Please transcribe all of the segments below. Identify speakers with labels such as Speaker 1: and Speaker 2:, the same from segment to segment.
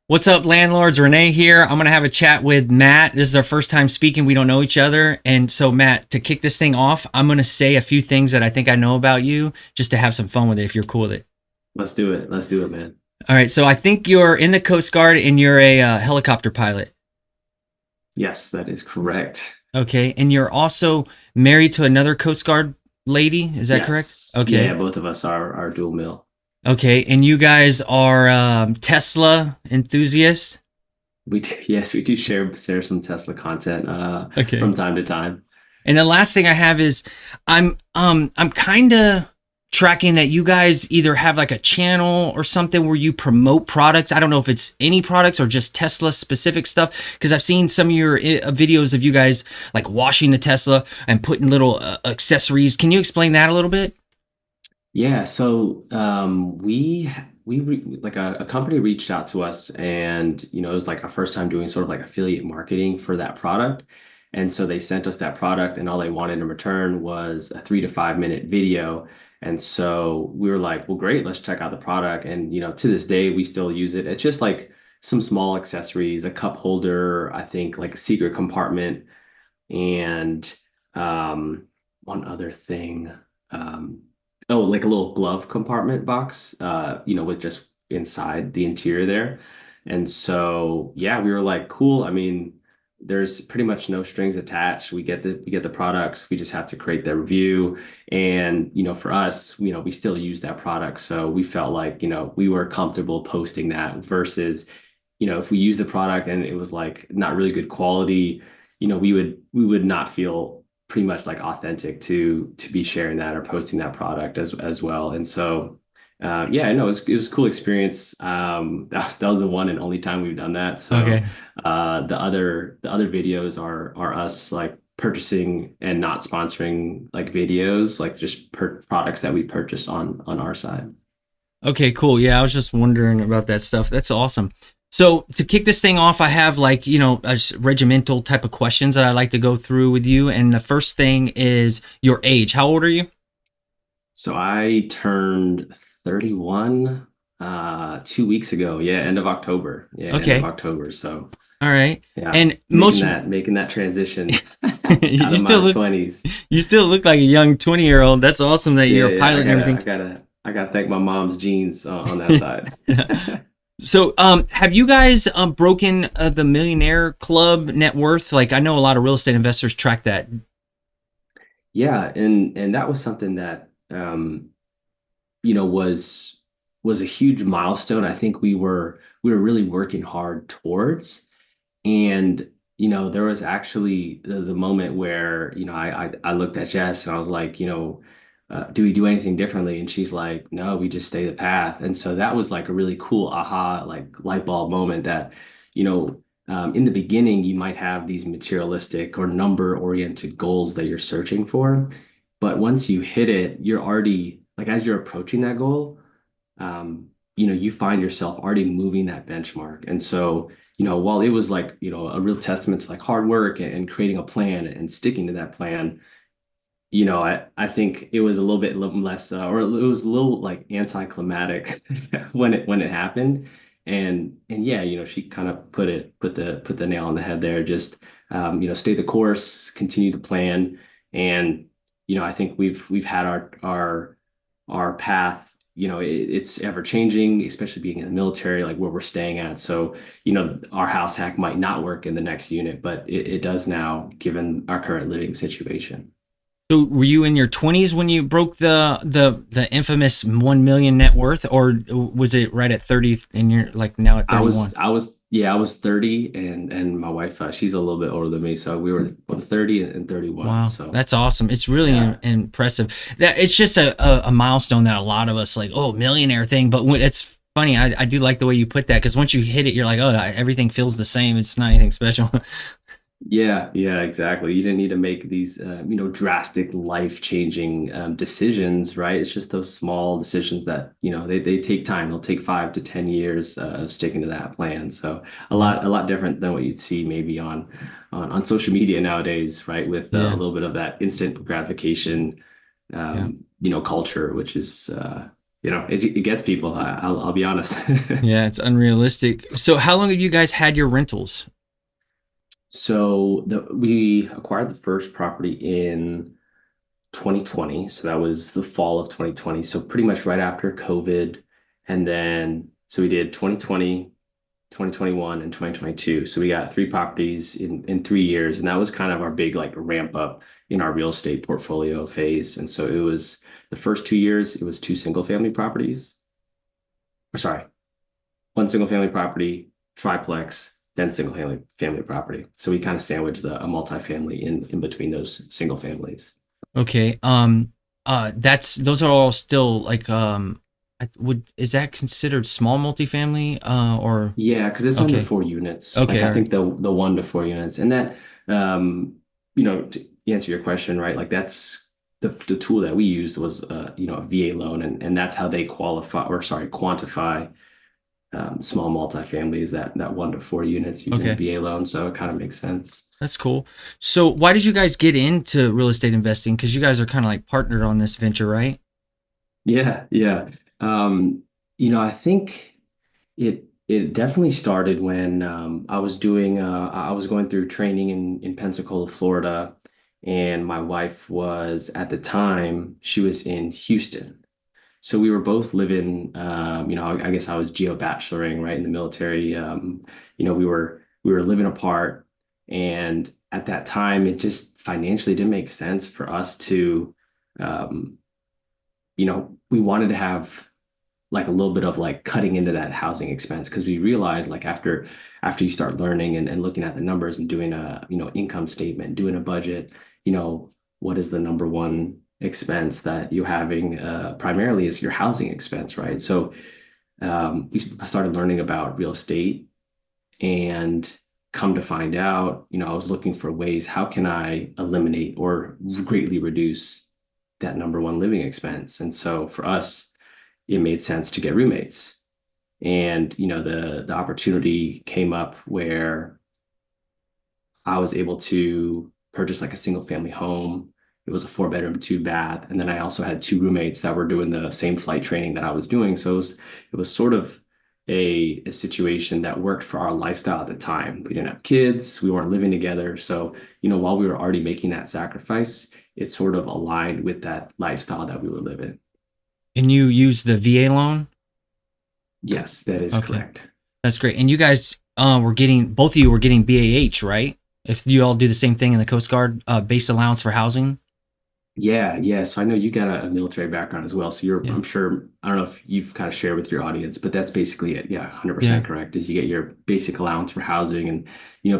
Speaker 1: What's up, landlords? Renee here. I'm going to have a chat with Matt. This is our first time speaking. We don't know each other. And so, Matt, to kick this thing off, I'm going to say a few things that I think I know about you just to have some fun with it if you're cool with it.
Speaker 2: Let's do it. Let's do it, man.
Speaker 1: All right. So, I think you're in the Coast Guard and you're a helicopter pilot.
Speaker 2: Yes, that is correct.
Speaker 1: Okay. And you're also married to another Coast Guard lady. Is that correct?
Speaker 2: Yes. Yeah,
Speaker 1: Okay.
Speaker 2: yeah, both of us are dual mill.
Speaker 1: Okay. And you guys are Tesla enthusiasts.
Speaker 2: Yes, we do share some Tesla content
Speaker 1: Okay.
Speaker 2: from time to time.
Speaker 1: And the last thing I have is I'm kind of tracking that you guys either have like a channel or something where you promote products. I don't know if it's any products or just Tesla specific stuff because I've seen some of your videos of you guys like washing the Tesla and putting little accessories. Can you explain that a little bit?
Speaker 2: Yeah, so like a company reached out to us, and it was like our first time doing sort of like affiliate marketing for that product. And so they sent us that product, and all they wanted in return was a 3 to 5 minute video. And so we were like, well, great, let's check out the product. And to this day, we still use it. It's just like some small accessories, a cup holder, I think like a secret compartment, and one other thing. Um, oh, like a little glove compartment box, with just inside the interior there. And so, yeah, we were like, cool. I mean, there's pretty much no strings attached. We get the products. We just have to create the review. And, for us, we still use that product. So we felt like, we were comfortable posting that versus, if we use the product and it was like not really good quality, we would not feel pretty much like authentic to be sharing that or posting that product as well. And so yeah, I know it was a cool experience. That was the one and only time we've done that. So
Speaker 1: Okay.
Speaker 2: the other videos are us like purchasing and not sponsoring like videos, like just products that we purchase on our side.
Speaker 1: Okay, cool. Yeah, I was just wondering about that stuff. That's awesome. So to kick this thing off, I have like, regimental type of questions that I like to go through with you. And the first thing is your age. How old are you?
Speaker 2: So I turned 31 2 weeks ago. Yeah, end of October. Yeah, end of
Speaker 1: Okay.
Speaker 2: October. So
Speaker 1: All right.
Speaker 2: yeah,
Speaker 1: And
Speaker 2: making
Speaker 1: most
Speaker 2: that transition out
Speaker 1: you
Speaker 2: of
Speaker 1: still
Speaker 2: my
Speaker 1: look
Speaker 2: 20s.
Speaker 1: you still look like a young 20-year-old. That's awesome that
Speaker 2: Yeah,
Speaker 1: you're a
Speaker 2: yeah.
Speaker 1: pilot
Speaker 2: I
Speaker 1: and
Speaker 2: gotta,
Speaker 1: everything.
Speaker 2: I gotta, I gotta thank my mom's genes on that side.
Speaker 1: So, have you guys broken the Millionaire Club net worth? Like, I know a lot of real estate investors track that.
Speaker 2: Yeah, and that was something that was a huge milestone. I think we were really working hard towards. And there was actually the moment where I looked at Jess and I was like, do we do anything differently? And she's like, no, we just stay the path. And so that was like a really cool aha, like light bulb moment that, in the beginning, you might have these materialistic or number oriented goals that you're searching for. But once you hit it, you're already like, as you're approaching that goal, you find yourself already moving that benchmark. And so, while it was like, a real testament to like hard work and creating a plan and sticking to that plan, I think it was a little less, or it was a little like anticlimactic when it happened. And yeah, she kind of put the nail on the head there. Just stay the course, continue the plan, and I think we've had our path. It's ever changing, especially being in the military, like where we're staying at. So, our house hack might not work in the next unit, but it does now, given our current living situation.
Speaker 1: So, were you in your 20s when you broke the infamous 1 million net worth, or was it right at 30 and you're like now at
Speaker 2: I
Speaker 1: 31?
Speaker 2: was, I was, yeah, I was 30, and my wife, she's a little bit older than me, so we were both 30 and 31.
Speaker 1: Wow,
Speaker 2: So
Speaker 1: that's awesome. It's really
Speaker 2: yeah,
Speaker 1: impressive. That it's just a milestone that a lot of us like, oh, millionaire thing. But it's funny. I do like the way you put that because once you hit it, you're like, oh, everything feels the same. It's not anything special.
Speaker 2: yeah, exactly. You didn't need to make these, drastic life-changing decisions, right? It's just those small decisions that, they take time. They'll take 5 to 10 years of sticking to that plan. So
Speaker 1: Yeah,
Speaker 2: a lot different than what you'd see maybe on social media nowadays, right? With a
Speaker 1: yeah,
Speaker 2: little bit of that instant gratification,
Speaker 1: yeah.
Speaker 2: culture, which is it gets people. I'll be honest.
Speaker 1: Yeah, it's unrealistic. So how long have you guys had your rentals?
Speaker 2: So we acquired the first property in 2020. So that was the fall of 2020. So pretty much right after COVID. And then, so we did 2020, 2021, and 2022. So we got three properties in 3 years. And that was kind of our big like ramp up in our real estate portfolio phase. And so it was the first 2 years, it was two single family properties. Or sorry, one single family property, triplex, then single family property. So we kind of sandwiched a multifamily in between those single families.
Speaker 1: Okay. That's those are all still like would is that considered small multifamily or
Speaker 2: Yeah, because it's under
Speaker 1: okay.
Speaker 2: 4 units. Like
Speaker 1: Okay, all
Speaker 2: I
Speaker 1: right.
Speaker 2: think the 1 to 4 units, and that to answer your question, right? Like that's the tool that we used was a VA loan, and that's how they qualify or sorry quantify small multifamilies that 1 to 4 units using a
Speaker 1: Okay.
Speaker 2: VA loan. So it kind of makes sense.
Speaker 1: That's cool. So why did you guys get into real estate investing? Because you guys are kind of like partnered on this venture, right?
Speaker 2: Yeah, yeah. I think it definitely started when I was going through training in Pensacola, Florida, and my wife was at the time she was in Houston. So we were both living, I guess I was geo-bacheloring, right, in the military. We were living apart, and at that time, it just financially didn't make sense for us to, um, we wanted to have like a little bit of like cutting into that housing expense because we realized like after you start learning and looking at the numbers and doing a income statement, doing a budget, you know, what is the number one expense that you're having primarily is your housing expense, right? So I started learning about real estate and come to find out, I was looking for ways, how can I eliminate or greatly reduce that number one living expense? And so for us, it made sense to get roommates. And the opportunity came up where I was able to purchase like a single family home. It was a 4 bedroom, 2 bath, and then I also had two roommates that were doing the same flight training that I was doing. So it was sort of a situation that worked for our lifestyle at the time. We didn't have kids, we weren't living together. So, while we were already making that sacrifice, it sort of aligned with that lifestyle that we were living.
Speaker 1: And you use the VA loan?
Speaker 2: Yes, that is
Speaker 1: Okay.
Speaker 2: correct.
Speaker 1: That's great. And you guys were getting both of you were getting BAH, right? If you all do the same thing in the Coast Guard, base allowance for housing.
Speaker 2: Yeah, yeah. So I know you got a military background as well. So
Speaker 1: Yeah.
Speaker 2: I'm sure, I don't know if you've kind of shared with your audience, but that's basically it. Yeah,
Speaker 1: Yeah.
Speaker 2: 100% correct. Is you get your basic allowance for housing and,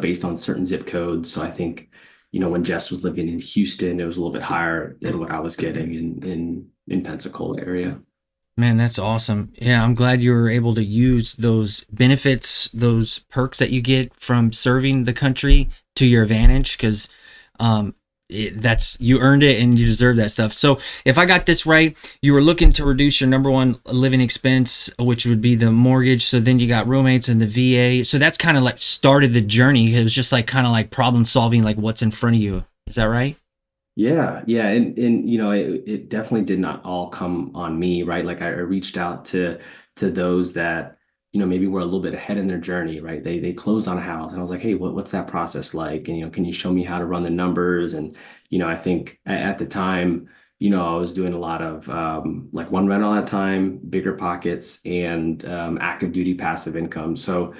Speaker 2: based on certain zip codes. So I think, when Jess was living in Houston, it was a little bit higher than what I was getting in Pensacola area.
Speaker 1: Man, that's awesome. Yeah, I'm glad you were able to use those benefits, those perks that you get from serving the country to your advantage because that's you earned it and you deserve that stuff. So, if I got this right, you were looking to reduce your number one living expense, which would be the mortgage. So then you got roommates and the VA. So that's kind of like started the journey. It was just like kind of like problem solving, like what's in front of you. Is that right?
Speaker 2: Yeah, yeah, and it definitely did not all come on me, right? Like I reached out to those that maybe were a little bit ahead in their journey, right? They closed on a house, and I was like, hey, what's that process like? And can you show me how to run the numbers? And I think at the time, I was doing a lot of like one rental at a time, bigger pockets, and active duty passive income. So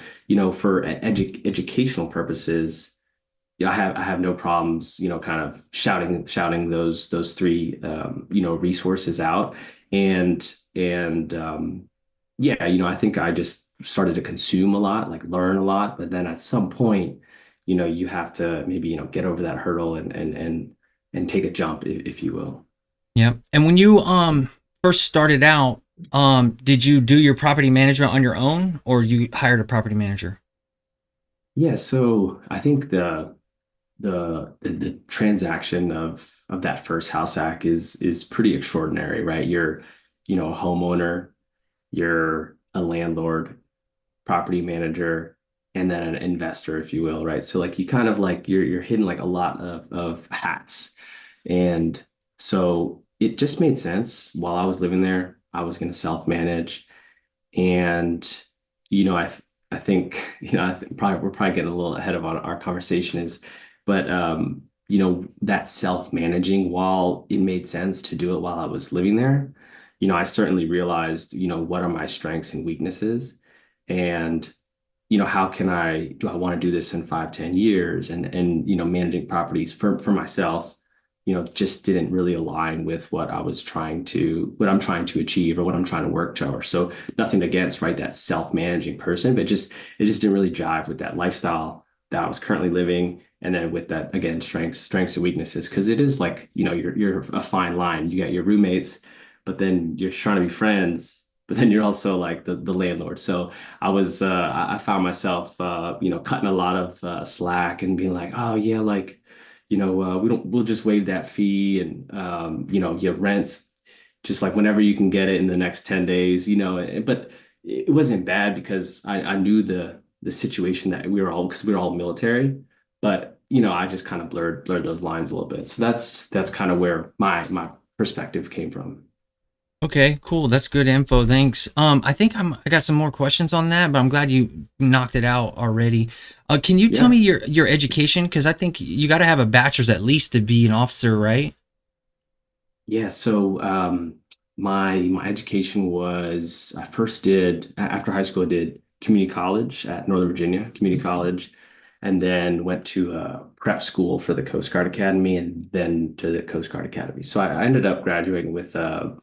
Speaker 2: for educational purposes yeah, I have no problems, kind of shouting those three resources out. And yeah, I think I just started to consume a lot, like learn a lot, but then at some point, you have to maybe, get over that hurdle and take a jump, if you will.
Speaker 1: Yeah. And when you first started out, did you do your property management on your own or you hired a property manager?
Speaker 2: Yeah, so I think the transaction of that first house hack is pretty extraordinary, right? You're, a homeowner, you're a landlord, property manager, and then an investor, if you will, right? So like you kind of like you're hitting like a lot of hats. And so it just made sense while I was living there. I was going to self-manage. And, you know, I think, probably we're probably getting a little ahead of our conversation but that self-managing, while it made sense to do it while I was living there, I certainly realized, what are my strengths and weaknesses, and how do I want to do this in 5, 10 years? And managing properties for myself, just didn't really align with what I'm trying to achieve or what I'm trying to work towards. So nothing against, right, that self-managing person, but it just didn't really jive with that lifestyle that I was currently living. And then with that, again, strengths and weaknesses, because it is like, you're a fine line. You got your roommates, but then you're trying to be friends, but then you're also like the landlord. So I found myself, cutting a lot of slack and being like, oh yeah, like, we'll just waive that fee, and your rents just like whenever you can get it in the next 10 days, but it wasn't bad because I knew the situation that because we were all military, but I just kind of blurred those lines a little bit. So that's kind of where my perspective came from.
Speaker 1: Okay, cool. That's good info. Thanks. I think I got some more questions on that, but I'm glad you knocked it out already. Can you tell me
Speaker 2: Yeah.
Speaker 1: your education? Because I think you got to have a bachelor's at least to be an officer, right?
Speaker 2: Yeah, so my education was I first did after high school I did community college at Northern Virginia Community College, and then went to prep school for the Coast Guard Academy, and then to the Coast Guard Academy. So I ended up graduating with a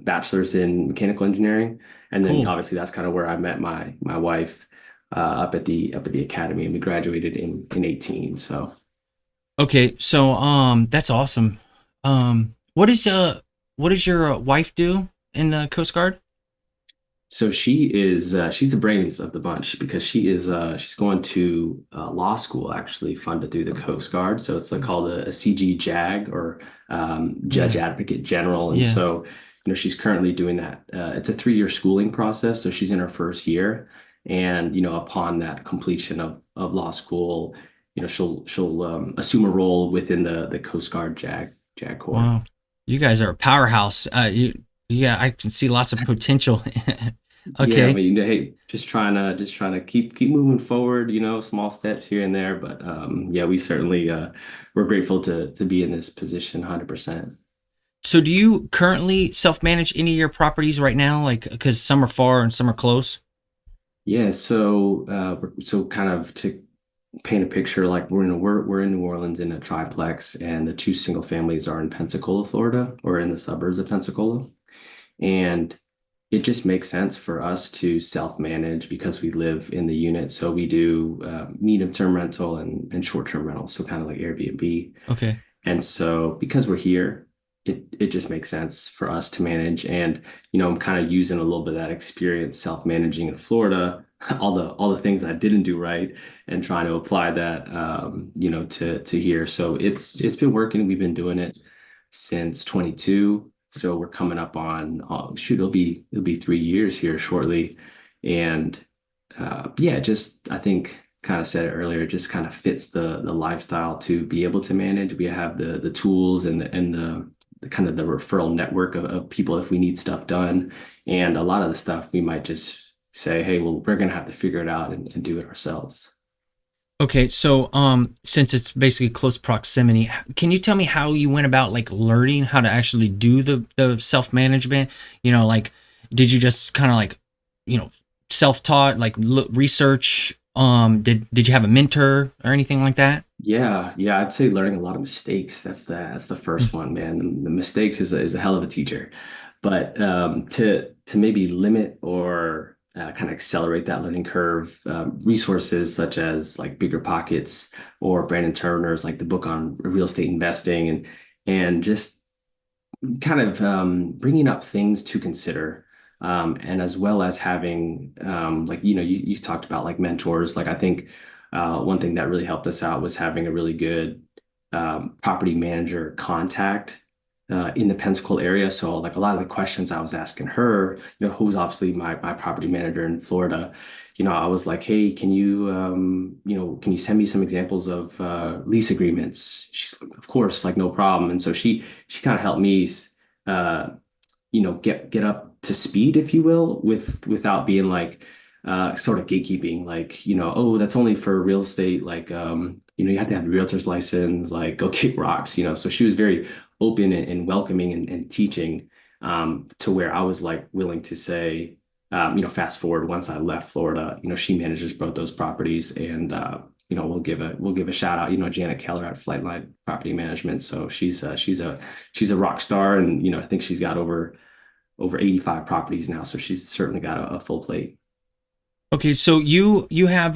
Speaker 2: bachelor's in mechanical engineering, and then
Speaker 1: Cool.
Speaker 2: obviously that's kind of where I met my wife up at the academy, and we graduated in 18. So.
Speaker 1: Okay, so that's awesome. What does your wife do in the Coast Guard?
Speaker 2: So she's the brains of the bunch because she's going to law school, actually funded through the Coast Guard. So it's like called a CG JAG, or Judge
Speaker 1: Yeah,
Speaker 2: Advocate General. And
Speaker 1: yeah.
Speaker 2: so she's currently doing that. It's a 3-year schooling process, so she's in her first year. And upon that completion of law school, she'll assume a role within the Coast Guard JAG Corps.
Speaker 1: Wow, you guys are a powerhouse. Yeah, I can see lots of potential.
Speaker 2: Yeah, I
Speaker 1: Okay,
Speaker 2: mean, hey, just trying to keep moving forward, small steps here and there. But yeah, we certainly we're grateful to be in this position 100%.
Speaker 1: so do you currently self-manage any of your properties right now? Like, because some are far and some are close.
Speaker 2: Yeah, so so kind of to paint a picture, like we're in New Orleans in a triplex, and the two single families are in Pensacola, Florida, or in the suburbs of Pensacola. And it just makes sense for us to self-manage because we live in the unit. So we do medium-term rental and short-term rental, so kind of like Airbnb.
Speaker 1: Okay.
Speaker 2: And so because we're here, it just makes sense for us to manage. And I'm kind of using a little bit of that experience self-managing in Florida, all the things I didn't do right, and trying to apply that to here. So it's been working. We've been doing it since 22. So we're coming up on shoot, it'll be 3 years here shortly. And yeah, just I think kind of said it earlier, it just kind of fits the lifestyle to be able to manage. We have the tools and the kind of the referral network of people if we need stuff done. And a lot of the stuff we might just say, hey, well, we're gonna have to figure it out and do it ourselves.
Speaker 1: Okay, so since it's basically close proximity, can you tell me how you went about like learning how to actually do the self-management? Like did you just kind of like, you know, self-taught, like research? Did you have a mentor or anything like that?
Speaker 2: Yeah, I'd say learning a lot of mistakes. That's the first one, man. The mistakes is a hell of a teacher. But to maybe limit or kind of accelerate that learning curve, resources such as like Bigger Pockets or Brandon Turner's like the book on real estate investing, and just kind of bringing up things to consider. And as well as having like you talked about like mentors. Like I think one thing that really helped us out was having a really good property manager contact in the Pensacola area. So like a lot of the questions I was asking her, who's obviously my property manager in Florida, I was like, hey, can you send me some examples of lease agreements? She's like, of course, like no problem. And so she kind of helped me uh, get up to speed, if you will, without being like sort of gatekeeping, like, oh, that's only for real estate, like you have to have a realtor's license, like go kick rocks, so she was very open and welcoming and teaching, to where I was like willing to say, fast forward, once I left Florida, she manages both those properties, and we'll give a shout out, Janet Keller at Flightline Property Management. So she's a rock star, and I think she's got over 85 properties now. So she's certainly got a full plate.
Speaker 1: Okay, so you have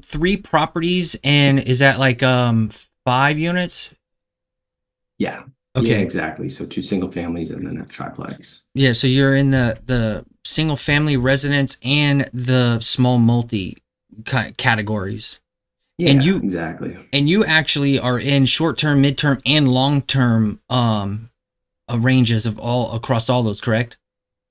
Speaker 1: three properties, and is that like 5 units?
Speaker 2: Yeah. Yeah,
Speaker 1: Okay.
Speaker 2: exactly. So two single families and then a triplex.
Speaker 1: Yeah, so you're in the single family residence and the small multi categories. And
Speaker 2: Yeah,
Speaker 1: you
Speaker 2: exactly.
Speaker 1: and you actually are in short-term, mid-term, and long-term ranges of all across all those, correct?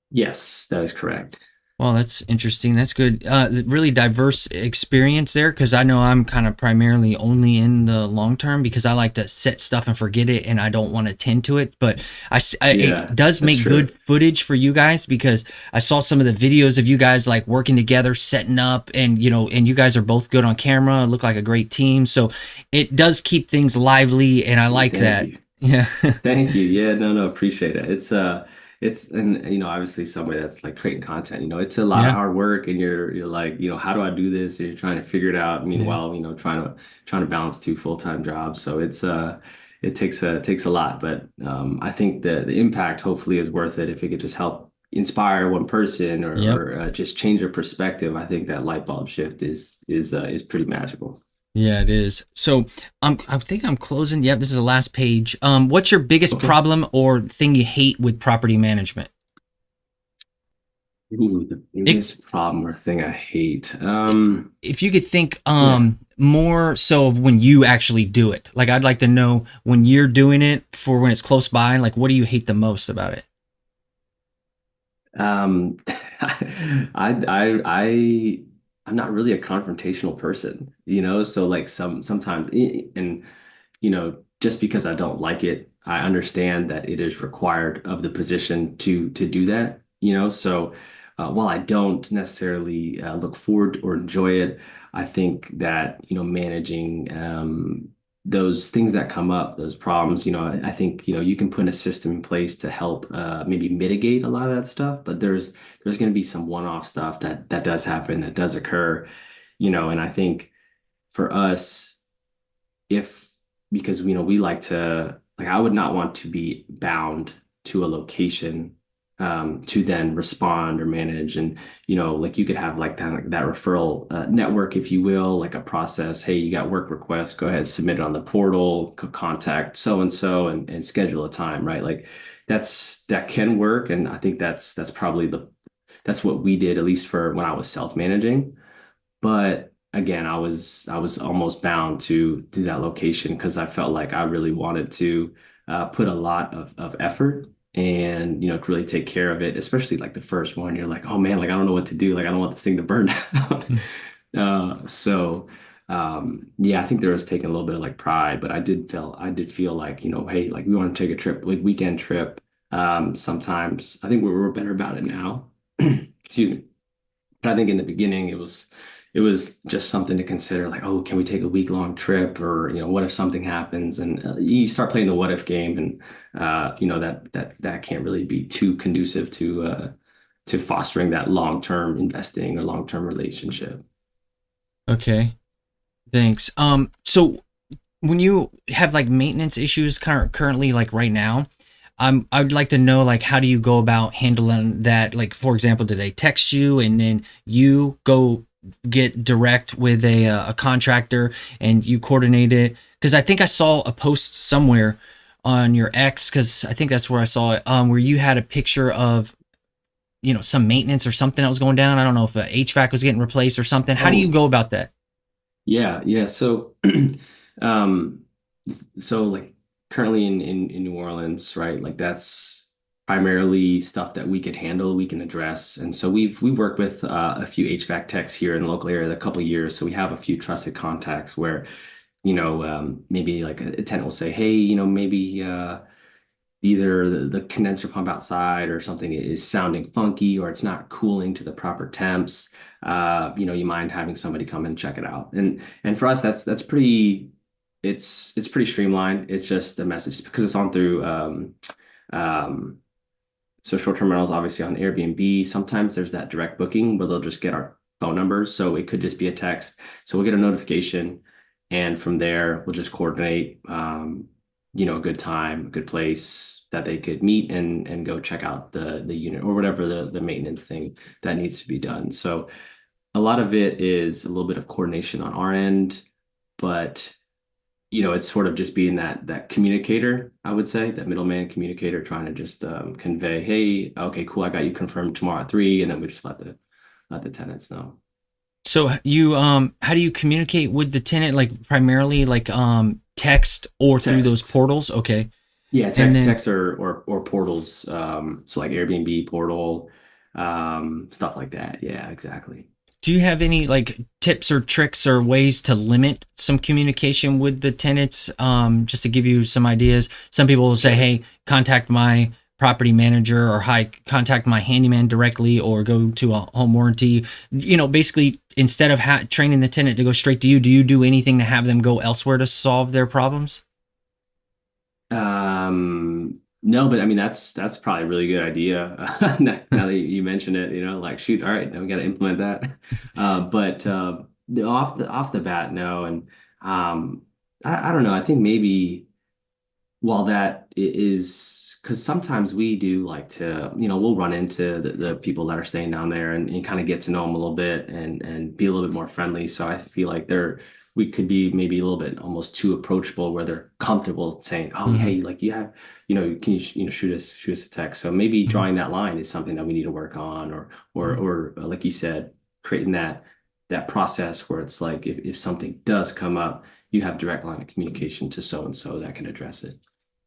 Speaker 2: Yes, that is correct.
Speaker 1: Well, that's interesting. That's good. Really diverse experience there, because I know I'm kind of primarily only in the long term because I like to set stuff and forget it, and I don't want to tend to it. But
Speaker 2: Yeah,
Speaker 1: it does
Speaker 2: that's
Speaker 1: make
Speaker 2: true.
Speaker 1: good footage for you guys, because I saw some of the videos of you guys like working together, setting up, and and you guys are both good on camera. Look like a great team, so it does keep things lively, and I like
Speaker 2: Thank
Speaker 1: that.
Speaker 2: you.
Speaker 1: Yeah,
Speaker 2: Thank you. Yeah, no, appreciate it. And obviously somebody that's like creating content, it's a lot of
Speaker 1: yeah,
Speaker 2: hard work, and you're like, how do I do this? And you're trying to figure it out.
Speaker 1: yeah.
Speaker 2: Meanwhile, trying to balance two full-time jobs. So it takes a lot, but I think the impact hopefully is worth it if it could just help inspire one person, or,
Speaker 1: Yep.
Speaker 2: just change their perspective. I think that light bulb shift is pretty magical.
Speaker 1: Yeah, it is. So I think I'm closing. Yep, this is the last page. What's your biggest
Speaker 2: Okay.
Speaker 1: problem or thing you hate with property management?
Speaker 2: Ooh, the
Speaker 1: It,
Speaker 2: biggest problem or thing I hate.
Speaker 1: if you could think
Speaker 2: Yeah.
Speaker 1: more so of when you actually do it. Like I'd like to know when you're doing it for when it's close by, like what do you hate the most about it?
Speaker 2: I'm not really a confrontational person, so like sometimes, and just because I don't like it, I understand that it is required of the position to do that, so while I don't necessarily look forward or enjoy it, I think that managing those things that come up, those problems, I think you can put a system in place to help maybe mitigate a lot of that stuff, but there's going to be some one-off stuff that does happen, that does occur, and I think for us, if because we like to, like, I would not want to be bound to a location, to then respond or manage, and like you could have like that referral network, if you will, like a process. Hey, you got work requests, go ahead, submit it on the portal, contact so and so, and schedule a time, right? Like that can work, and I think that's probably that's what we did, at least for when I was self-managing. But again, I was almost bound to do that location because I felt like I really wanted to put a lot of effort, and to really take care of it, especially like the first one. You're like, oh man, like I don't know what to do. Like I don't want this thing to burn down. Yeah, I think there was taking a little bit of like pride, but I did feel like, hey, like we want to take a trip, like weekend trip. Sometimes I think we're better about it now. Excuse me. But I think in the beginning it was just something to consider, like, oh, can we take a week-long trip, or what if something happens, and you start playing the what if game, and that can't really be too conducive to fostering that long-term investing or long-term relationship.
Speaker 1: Okay, thanks. So when you have like maintenance issues currently, like right now, I'd like to know, like, how do you go about handling that? Like, for example, do they text you and then you go get direct with a contractor and you coordinate it? Because I think I saw a post somewhere on your X, because I think that's where I saw it, where you had a picture of some maintenance or something that was going down. I don't know if a HVAC was getting replaced or something. How do you
Speaker 2: Oh,
Speaker 1: go about that?
Speaker 2: yeah, yeah. So, um, like currently in New Orleans, right? Like that's primarily stuff that we could handle, we can address. And so we worked with a few HVAC techs here in the local area a couple of years. So we have a few trusted contacts where, maybe like a tenant will say, hey, maybe either the condenser pump outside or something is sounding funky or it's not cooling to the proper temps, you mind having somebody come and check it out. And for us, that's pretty. It's pretty streamlined. It's just a message because it's on through um, so short-term rentals, obviously on Airbnb. Sometimes there's that direct booking where they'll just get our phone numbers. So it could just be a text. So we'll get a notification, and from there we'll just coordinate, a good time, a good place that they could meet and go check out the unit or whatever the maintenance thing that needs to be done. So a lot of it is a little bit of coordination on our end, but it's sort of just being that communicator, I would say, that middleman communicator, trying to just convey, hey, okay, cool, I got you confirmed tomorrow at 3, and then we just let the tenants know.
Speaker 1: So you how do you communicate with the tenant, like primarily like text or through those
Speaker 2: Text.
Speaker 1: portals? Okay.
Speaker 2: Yeah,
Speaker 1: And
Speaker 2: text,
Speaker 1: then
Speaker 2: text or portals. So like Airbnb portal, stuff like that. Yeah, exactly.
Speaker 1: do you have any like tips or tricks or ways to limit some communication with the tenants? Just to give you some ideas. Some people will say,
Speaker 2: Sure.
Speaker 1: hey, contact my property manager, or hi, contact my handyman directly, or go to a home warranty. Basically, instead of training the tenant to go straight to you, do you do anything to have them go elsewhere to solve their problems?
Speaker 2: No, but I mean that's probably a really good idea. Now that you mention it, like shoot, all right, now we got to implement that. But off the bat, no, and I don't know. I think maybe while that is because sometimes we do like to, we'll run into the people that are staying down there and kind of get to know them a little bit and be a little bit more friendly. So I feel like we could be maybe a little bit almost too approachable where they're comfortable saying, oh,
Speaker 1: Mm-hmm.
Speaker 2: hey, like you have, can you, shoot us a text. So maybe drawing that line is something that we need to work on
Speaker 1: Mm-hmm.
Speaker 2: or like you said, creating that process where it's like if something does come up, you have direct line of communication to so and so that can address it.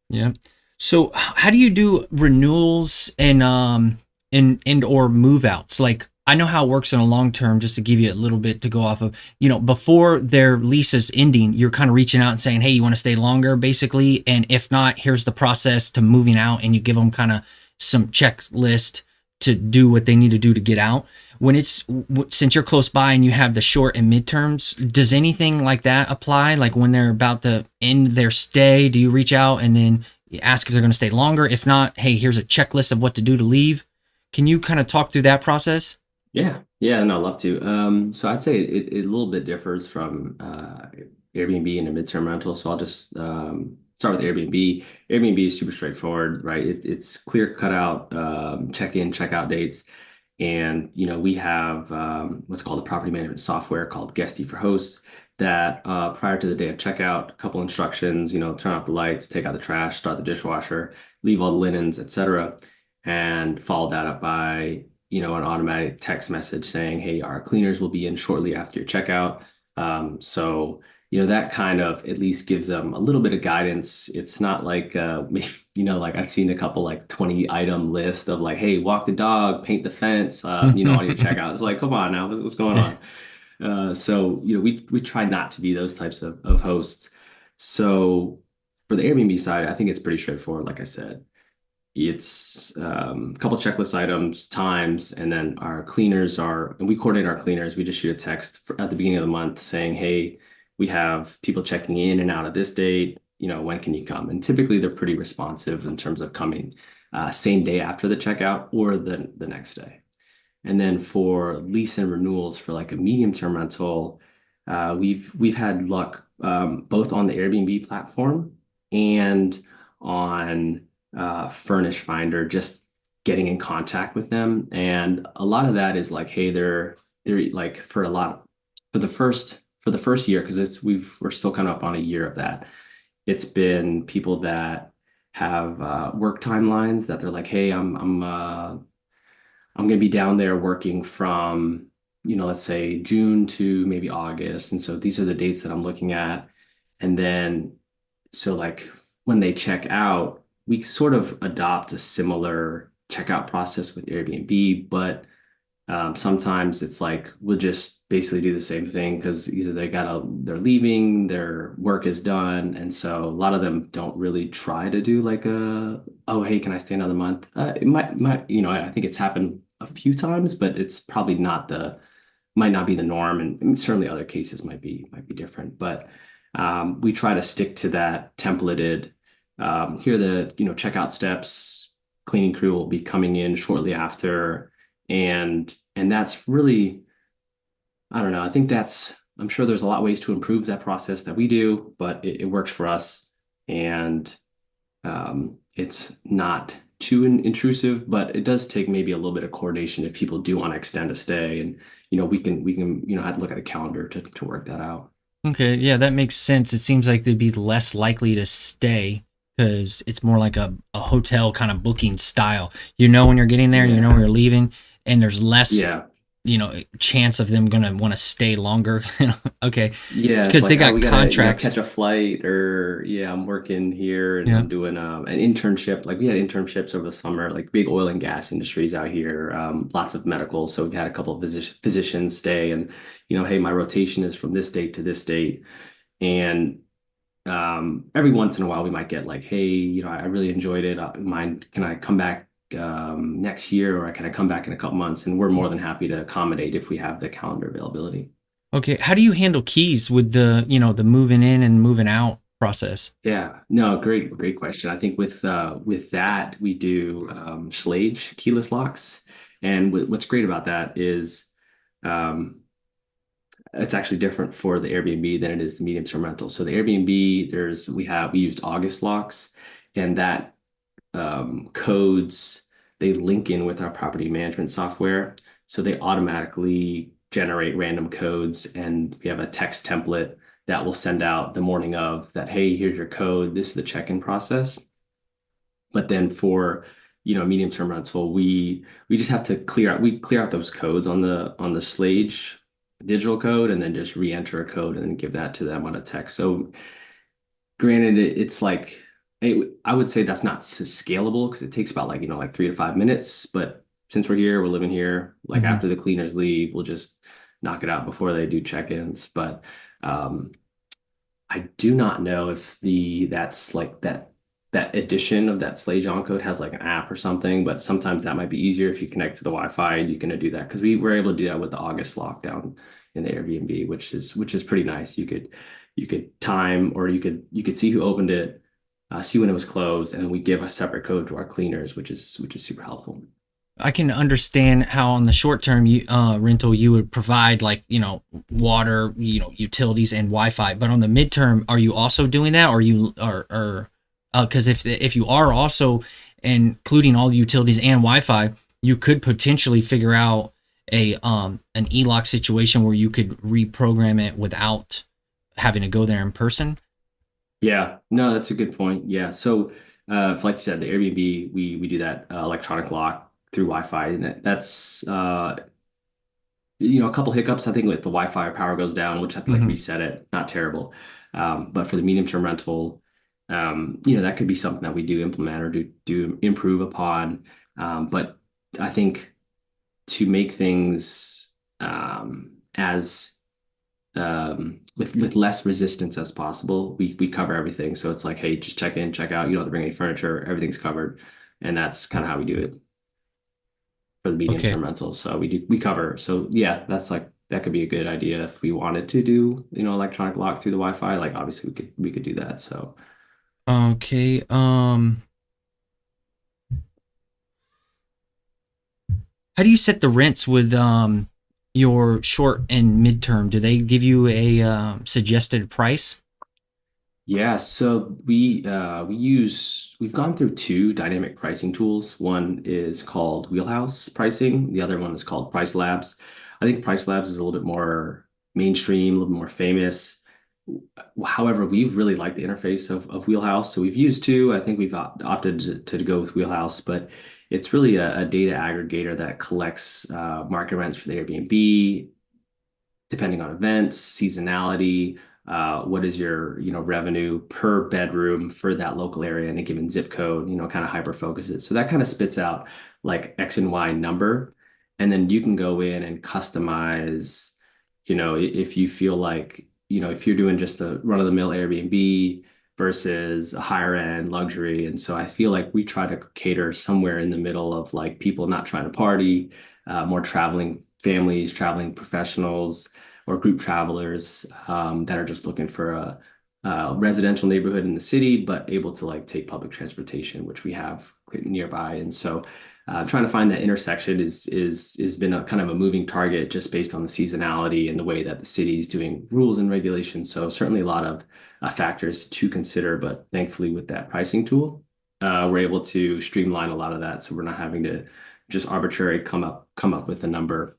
Speaker 1: Yeah. So how do you do renewals and or move outs? Like I know how it works in a long term, just to give you a little bit to go off of, before their lease is ending, you're kind of reaching out and saying, hey, you want to stay longer, basically. And if not, here's the process to moving out, and you give them kind of some checklist to do what they need to do to get out. When since you're close by and you have the short and midterms, does anything like that apply? Like when they're about to end their stay, do you reach out and then ask if they're going to stay longer? If not, hey, here's a checklist of what to do to leave. Can you kind of talk through that process?
Speaker 2: Yeah, yeah, no, I'd love to. So I'd say it a little bit differs from Airbnb and a midterm rental. So I'll just start with Airbnb. Airbnb is super straightforward, right? It's clear cut out check-in, check-out dates. And we have what's called a property management software called Guesty for Hosts that prior to the day of checkout, a couple instructions, turn off the lights, take out the trash, start the dishwasher, leave all the linens, etc. And follow that up by an automatic text message saying, hey, our cleaners will be in shortly after your checkout. So, that kind of at least gives them a little bit of guidance. It's not like, like I've seen a couple like 20 item list of like, hey, walk the dog, paint the fence, on your checkout. It's like, come on now, what's going on? So, we try not to be those types of hosts. So for the Airbnb side, I think it's pretty straightforward. Like I said, it's a couple checklist items, times, and then and we coordinate our cleaners. We just shoot a text at the beginning of the month saying, hey, we have people checking in and out at this date. When can you come? And typically they're pretty responsive in terms of coming same day after the checkout or the next day. And then for lease and renewals for like a medium term rental, we've had luck both on the Airbnb platform and on Furnish Finder, just getting in contact with them. And a lot of that is like, hey, they're like for the first year, because we're still kind of up on a year of that. It's been people that have work timelines that they're like, hey, I'm going to be down there working from, let's say June to maybe August. And so these are the dates that I'm looking at. And then, so like when they check out, we sort of adopt a similar checkout process with Airbnb, but Sometimes it's like we'll just basically do the same thing because either they're leaving, their work is done, and so a lot of them don't really try to do like oh hey, can I stay another month? It might I think it's happened a few times, but it's probably not the might not be the norm, and certainly other cases might be different. But we try to stick to that templated. Here are the checkout steps. Cleaning crew will be coming in shortly after, and that's really I don't know. I think that's I'm sure there's a lot of ways to improve that process that we do, but it works for us, and it's not too intrusive, but it does take maybe a little bit of coordination if people do want to extend a stay, and we can have to look at a calendar to work that out.
Speaker 1: Okay, yeah, that makes sense. It seems like they'd be less likely to stay because it's more like a hotel kind of booking style. You know when you're getting there, you know when
Speaker 2: Yeah,
Speaker 1: you're leaving, and there's less,
Speaker 2: yeah.
Speaker 1: chance of them gonna want to stay longer. Okay,
Speaker 2: Yeah, it's
Speaker 1: because they
Speaker 2: like, oh,
Speaker 1: got
Speaker 2: we gotta,
Speaker 1: contracts.
Speaker 2: catch a flight, or yeah, I'm working here and
Speaker 1: Yeah.
Speaker 2: I'm doing an internship. Like we had internships over the summer, like big oil and gas industries out here, lots of medical. So we've had a couple of physicians stay, and hey, my rotation is from this date to this date, and every once in a while we might get like, hey, I really enjoyed it. Mind, can I come back next year, or can I come back in a couple months? And we're more than happy to accommodate if we have the calendar availability.
Speaker 1: Okay, how do you handle keys with the moving in and moving out process?
Speaker 2: Yeah, no, great question. I think with that we do Schlage keyless locks, and what's great about that is um, it's actually different for the Airbnb than it is the medium term rental. So the Airbnb, we used August locks, and that codes they link in with our property management software, so they automatically generate random codes, and we have a text template that will send out the morning of that, hey, here's your code, this is the check-in process. But then for medium term rental, we just have to clear out those codes on the Slage digital code, and then just re-enter a code and then give that to them on a text. So granted, it's like I would say that's not scalable because it takes about like 3 to 5 minutes. But since we're here, we're living here. Like
Speaker 1: Hmm.
Speaker 2: after the cleaners leave, we'll just knock it out before they do check-ins. But um, I do not know if the that's like that edition of that Slage on code has like an app or something. But sometimes that might be easier if you connect to the Wi-Fi and you can do that, because we were able to do that with the August lockdown in the Airbnb, which is pretty nice. You could time, or you could see who opened it, see when it was closed, and then we give a separate code to our cleaners, which is super helpful.
Speaker 1: I can understand how on the short term rental you would provide like water, utilities and Wi-Fi, but on the midterm, are you also doing that, or you or because if you are also including all the utilities and Wi-Fi, you could potentially figure out a an e-lock situation where you could reprogram it without having to go there in person.
Speaker 2: Yeah, no, that's a good point. Yeah, so like you said, the Airbnb, we do that electronic lock through Wi-Fi, and that's a couple hiccups. I think with the Wi-Fi, power goes down, which have to like
Speaker 1: Hmm.
Speaker 2: reset it. Not terrible, but for the medium term rental, that could be something that we do implement or do improve upon. But I think to make things as with less resistance as possible, we cover everything. So it's like, hey, just check in, check out. You don't have to bring any furniture. Everything's covered, and that's kind of how we do it for the medium
Speaker 1: Okay.
Speaker 2: term rentals. So we cover. So yeah, that's like that could be a good idea if we wanted to do electronic lock through the Wi-Fi. Like obviously we could do that. So
Speaker 1: Okay. How do you set the rents with your short and midterm? Do they give you a suggested price?
Speaker 2: yeah, so we've gone through two dynamic pricing tools. One is called Wheelhouse Pricing. The other one is called Price Labs. I think Price Labs is a little bit more mainstream, a little bit more famous. However, we really like the interface of Wheelhouse, so we've used two. I think we've opted to go with Wheelhouse, but it's really a data aggregator that collects market rents for the Airbnb, depending on events, seasonality, what is your revenue per bedroom for that local area in a given zip code, kind of hyper focus it. So that kind of spits out like X and Y number. And then you can go in and customize, if you feel like, if you're doing just a run-of-the-mill Airbnb versus a higher end luxury. And so I feel like we try to cater somewhere in the middle of like people not trying to party, more traveling families, traveling professionals, or group travelers that are just looking for a residential neighborhood in the city, but able to like take public transportation, which we have nearby. And so trying to find that intersection is been a kind of a moving target just based on the seasonality and the way that the city is doing rules and regulations. So certainly a lot of factors to consider, but thankfully with that pricing tool, we're able to streamline a lot of that. So we're not having to just arbitrarily come up with a number,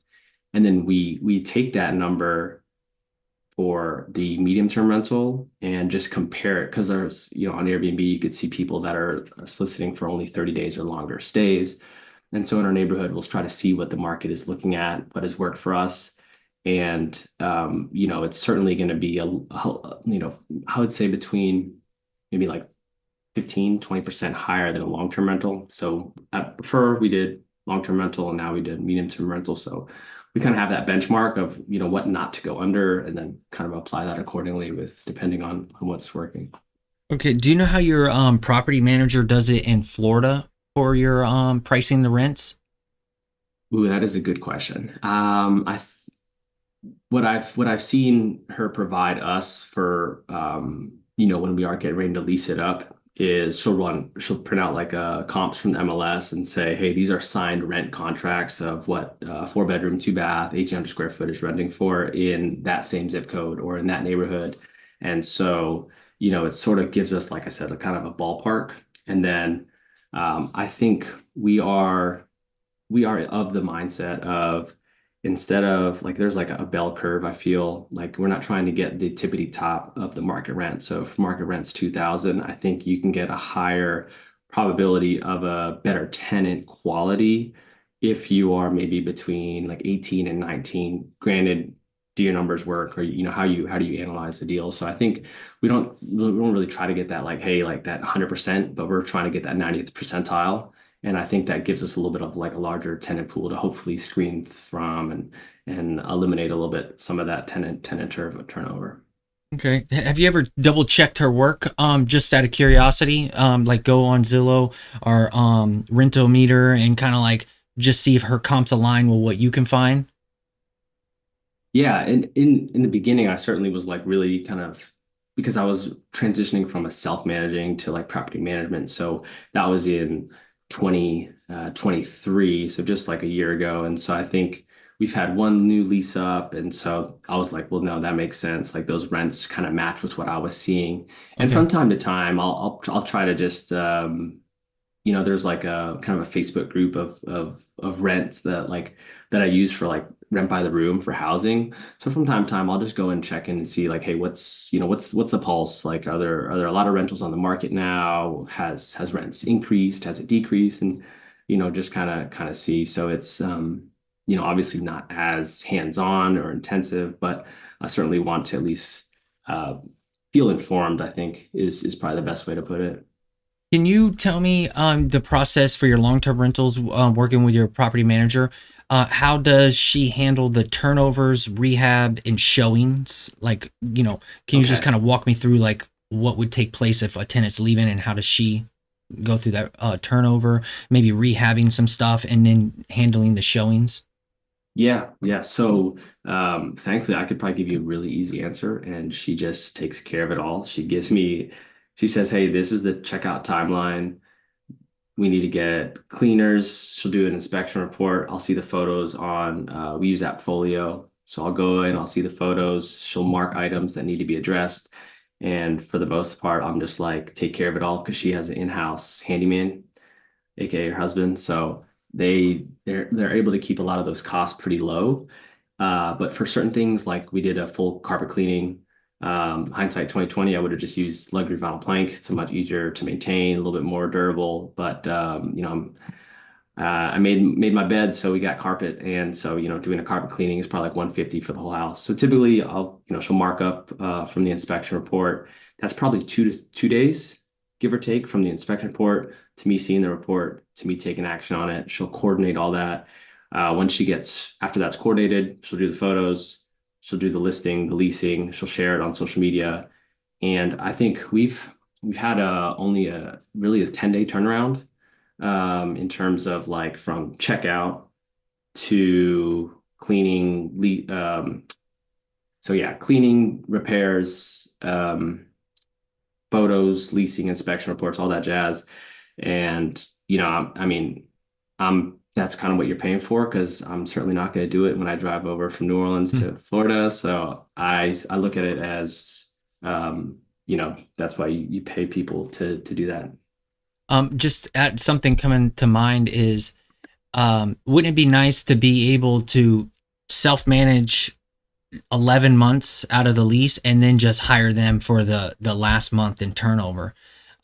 Speaker 2: and then we take that number for the medium term rental and just compare it because there's, on Airbnb, you could see people that are soliciting for only 30 days or longer stays. And so in our neighborhood, we'll try to see what the market is looking at, what has worked for us. And, it's certainly going to be I would say between maybe like 15-20% higher than a long-term rental. So I prefer we did long-term rental and now we did medium-term rental. So we kind of have that benchmark of, what not to go under and then kind of apply that accordingly with depending on what's working.
Speaker 1: Okay. Do you know how your property manager does it in Florida for your pricing the rents?
Speaker 2: Ooh, that is a good question. What I've seen her provide us for when we are getting ready to lease it up is she'll print out like a comps from the MLS and say, hey, these are signed rent contracts of what 4 bedroom, 2 bath, 1,800 square foot is renting for in that same zip code or in that neighborhood. And so, it sort of gives us, like I said, a kind of a ballpark. And then I think we are of the mindset of instead of like there's like a bell curve. I feel like we're not trying to get the tippity top of the market rent. So if market rent's 2,000, I think you can get a higher probability of a better tenant quality if you are maybe between like 18 and 19. Granted, do your numbers work, or how do you analyze the deal? So I think we don't really try to get that like, hey, like that 100%, but we're trying to get that 90th percentile. And I think that gives us a little bit of like a larger tenant pool to hopefully screen from and eliminate a little bit some of that tenant turnover.
Speaker 1: Okay. Have you ever double checked her work? Just out of curiosity, like go on Zillow or Rentometer and kind of like just see if her comps align with what you can find.
Speaker 2: Yeah, and in the beginning, I certainly was like really kind of because I was transitioning from a self-managing to like property management. So that was in 2023, so just like a year ago. And so I think we've had one new lease up, and so I was like, well, no, that makes sense. Like those rents kind of match with what I was seeing. And
Speaker 1: Okay.
Speaker 2: from time to time, I'll try to just there's like a kind of a Facebook group of rents that I use for like rent by the room for housing. So from time to time, I'll just go and check in and see like, hey, what's the pulse? Like, are there a lot of rentals on the market now? Has rents increased? Has it decreased? And just kind of see. So it's obviously not as hands-on or intensive, but I certainly want to at least uh, feel informed, I think is probably the best way to put it.
Speaker 1: Can you tell me the process for your long-term rentals working with your property manager? How does she handle the turnovers, rehab, and showings? Like, can you just
Speaker 2: Okay.
Speaker 1: kind of walk me through like what would take place if a tenant's leaving and how does she go through that turnover, maybe rehabbing some stuff and then handling the showings?
Speaker 2: Yeah, yeah. So, thankfully, I could probably give you a really easy answer, and she just takes care of it all. She says, "Hey, this is the checkout timeline. We need to get cleaners." She'll do an inspection report. I'll see the photos on. We use Appfolio, so I'll go in. I'll see the photos. She'll mark items that need to be addressed, and for the most part, I'm just like take care of it all because she has an in-house handyman, aka her husband. So they're able to keep a lot of those costs pretty low. But for certain things, like we did a full carpet cleaning, hindsight 2020, I would have just used luxury vinyl plank. It's much easier to maintain, a little bit more durable. But I made my bed, so we got carpet, and so doing a carpet cleaning is probably like 150 for the whole house. So typically, she'll mark up from the inspection report. That's probably 2 days, give or take, from the inspection report to me seeing the report to me taking action on it. She'll coordinate all that. When she gets after that's coordinated, she'll do the photos, she'll do the listing, the leasing, she'll share it on social media. And I think we've had only a really a 10-day turnaround in terms of like from checkout to cleaning, so yeah, cleaning, repairs, photos, leasing, inspection reports, all that jazz. And I mean, that's kind of what you're paying for because I'm certainly not going to do it when I drive over from New Orleans
Speaker 1: Hmm.
Speaker 2: to Florida. So I look at it as that's why you pay people to do that.
Speaker 1: Just at something coming to mind is, wouldn't it be nice to be able to self-manage 11 months out of the lease and then just hire them for the last month in turnover?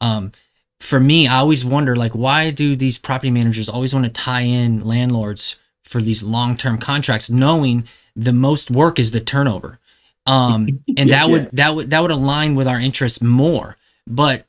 Speaker 1: Um, for me, I always wonder, like, why do these property managers always want to tie in landlords for these long-term contracts, knowing the most work is the turnover? And
Speaker 2: Yeah,
Speaker 1: that
Speaker 2: yeah,
Speaker 1: would align with our interests more. But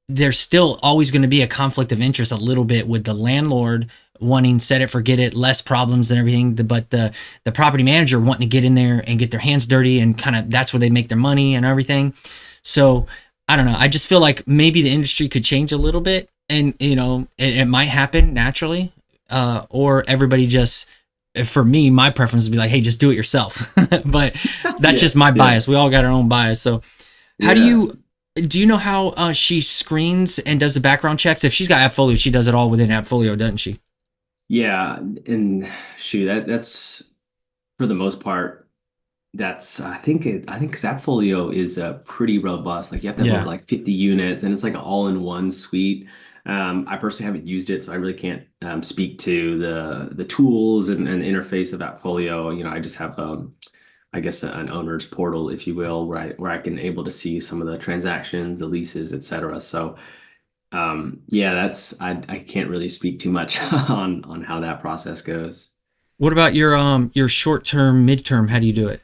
Speaker 1: there's still always going to be a conflict of interest a little bit with the landlord wanting set it forget it, less problems and everything, but the property manager wanting to get in there and get their hands dirty, and kind of that's where they make their money and everything. So I don't know, I just feel like maybe the industry could change a little bit, and it might happen naturally, or everybody just, for me, my preference would be like, hey, just do it yourself. But that's
Speaker 2: yeah,
Speaker 1: just my
Speaker 2: yeah,
Speaker 1: bias. We all got our own bias. So how
Speaker 2: yeah.
Speaker 1: do you know how she screens and does the background checks? If she's got AppFolio, she does it all within AppFolio, doesn't she?
Speaker 2: Yeah, and shoot, that's for the most part. That's I think Zapfolio is pretty robust. Like you have to have over
Speaker 1: Yeah.
Speaker 2: like 50 units, and it's like an all-in-one suite. I personally haven't used it, so I really can't speak to the tools and interface of Appfolio. I just have I guess an owner's portal, if you will, where I can able to see some of the transactions, the leases, etc. So yeah, that's I can't really speak too much on how that process goes.
Speaker 1: What about your short term, midterm? How do you do it?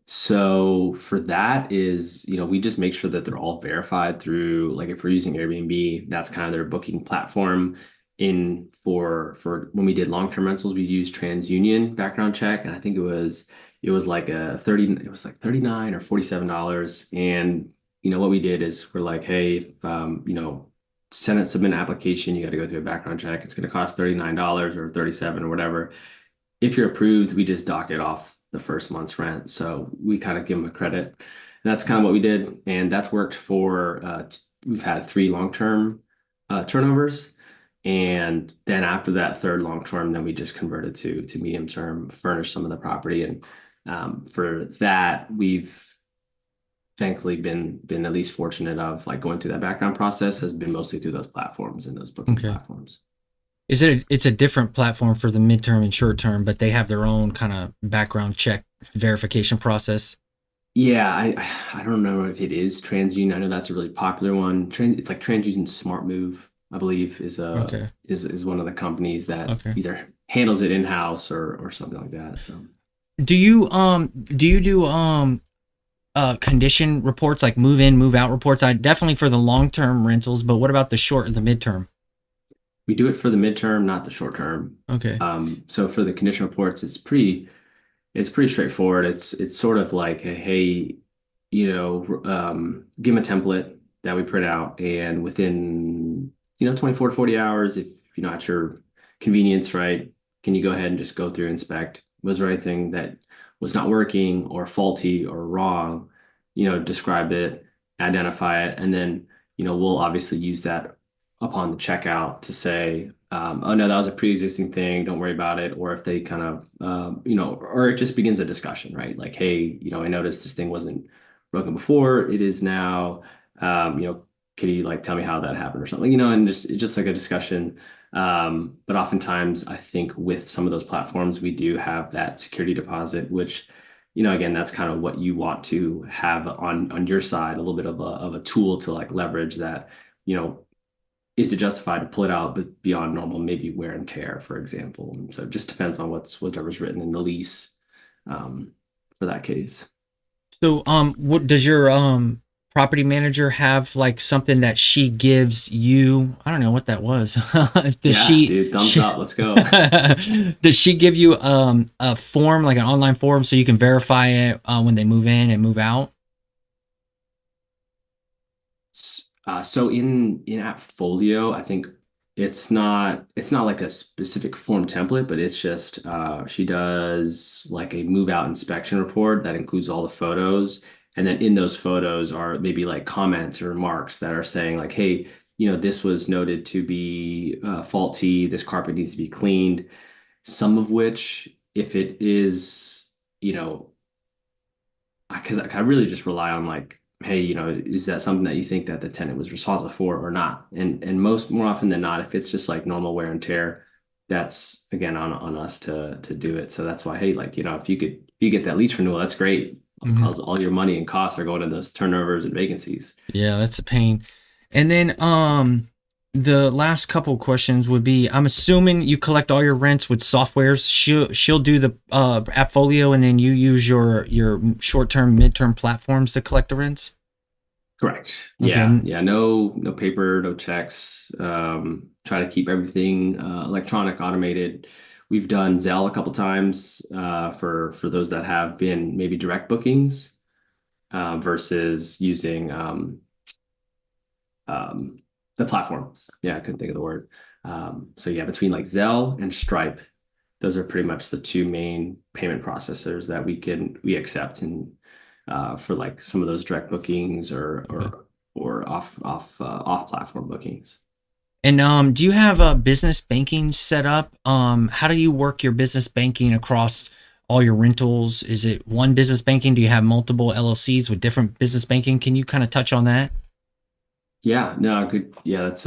Speaker 2: So for that is, we just make sure that they're all verified through, like if we're using Airbnb, that's kind of their booking platform. In for when we did long-term rentals, we used TransUnion background check, and I think it was like a 30, it was like 39 or $47. And what we did is we're like, hey, if, submit an application, you got to go through a background check. It's going to cost $39 or 37 or whatever. If you're approved, we just dock it off the first month's rent. So we kind of give them a credit. And that's kind of what we did. And that's worked for, we've had 3 long-term turnovers. And then after that third long term, then we just converted to medium term, furnished some of the property. And for that, we've thankfully been at least fortunate of like going through that background process has been mostly through those platforms and those booking
Speaker 1: Okay.
Speaker 2: platforms.
Speaker 1: It's a different platform for the midterm and short term, but they have their own kind of background check verification process.
Speaker 2: Yeah, I don't know if it is TransUnion. I know that's a really popular one. It's like TransUnion Smart Move, I believe,
Speaker 1: Okay.
Speaker 2: is one of the companies that
Speaker 1: Okay.
Speaker 2: either handles it in-house or something like that. So
Speaker 1: Do you do condition reports, like move in, move out reports? I definitely for the long term rentals, but what about the short and the midterm?
Speaker 2: we do it for the midterm, not the short term.
Speaker 1: Okay.
Speaker 2: So for the condition reports, it's pretty straightforward. It's sort of like a, hey, give them a template that we print out, and within 24 to 40 hours, if at your convenience, right, can you go ahead and just go through inspect? Was there anything that was not working or faulty or wrong? Describe it, identify it, and then we'll obviously use that upon the checkout to say, oh no, that was a pre-existing thing. Don't worry about it. Or if they kind of, or it just begins a discussion, right? Like, hey, I noticed this thing wasn't broken before. It is now. Can you like tell me how that happened or something? And just like a discussion. But oftentimes, I think with some of those platforms, we do have that security deposit, which again, that's kind of what you want to have on your side, a little bit of a tool to like leverage that. You know, is it justified to pull it out but beyond normal, maybe wear and tear, for example? And so it just depends on whatever's written in the lease um, for that case.
Speaker 1: So what does your property manager have like something that she gives you? I don't know what that was. Does
Speaker 2: Yeah,
Speaker 1: she,
Speaker 2: dude, thumbs
Speaker 1: she
Speaker 2: up. Let's go.
Speaker 1: does she give you a form, like an online form, so you can verify it when they move in and move out?
Speaker 2: So in Appfolio, I think it's not like a specific form template, but it's just she does like a move out inspection report that includes all the photos, and then in those photos are maybe like comments or remarks that are saying like, hey, this was noted to be faulty. This carpet needs to be cleaned. Some of which, if it is, you know, because I really just rely on like, hey, is that something that you think that the tenant was responsible for or not? And more often than not, if it's just like normal wear and tear, that's again on us to do it. So that's why, hey, like, if you get that lease renewal, that's great.
Speaker 1: Mhm.
Speaker 2: All your money and costs are going to those turnovers and vacancies.
Speaker 1: Yeah, that's a pain. And then the last couple questions would be, I'm assuming you collect all your rents with softwares. She'll do the Appfolio, and then you use your short-term, mid-term platforms to collect the rents.
Speaker 2: Correct. Yeah.
Speaker 1: Okay.
Speaker 2: Yeah. No paper, no checks. Try to keep everything electronic, automated. We've done Zelle a couple times for those that have been maybe direct bookings versus using um, the platforms. Yeah, I couldn't think of the word. So yeah, between like Zelle and Stripe, those are pretty much the two main payment processors that we accept and for like some of those direct bookings
Speaker 1: Okay.
Speaker 2: or off platform bookings.
Speaker 1: And do you have a business banking set up? How do you work your business banking across all your rentals? Is it one business banking? Do you have multiple LLCs with different business banking? Can you kind of touch on that?
Speaker 2: Yeah, no, good. Yeah, that's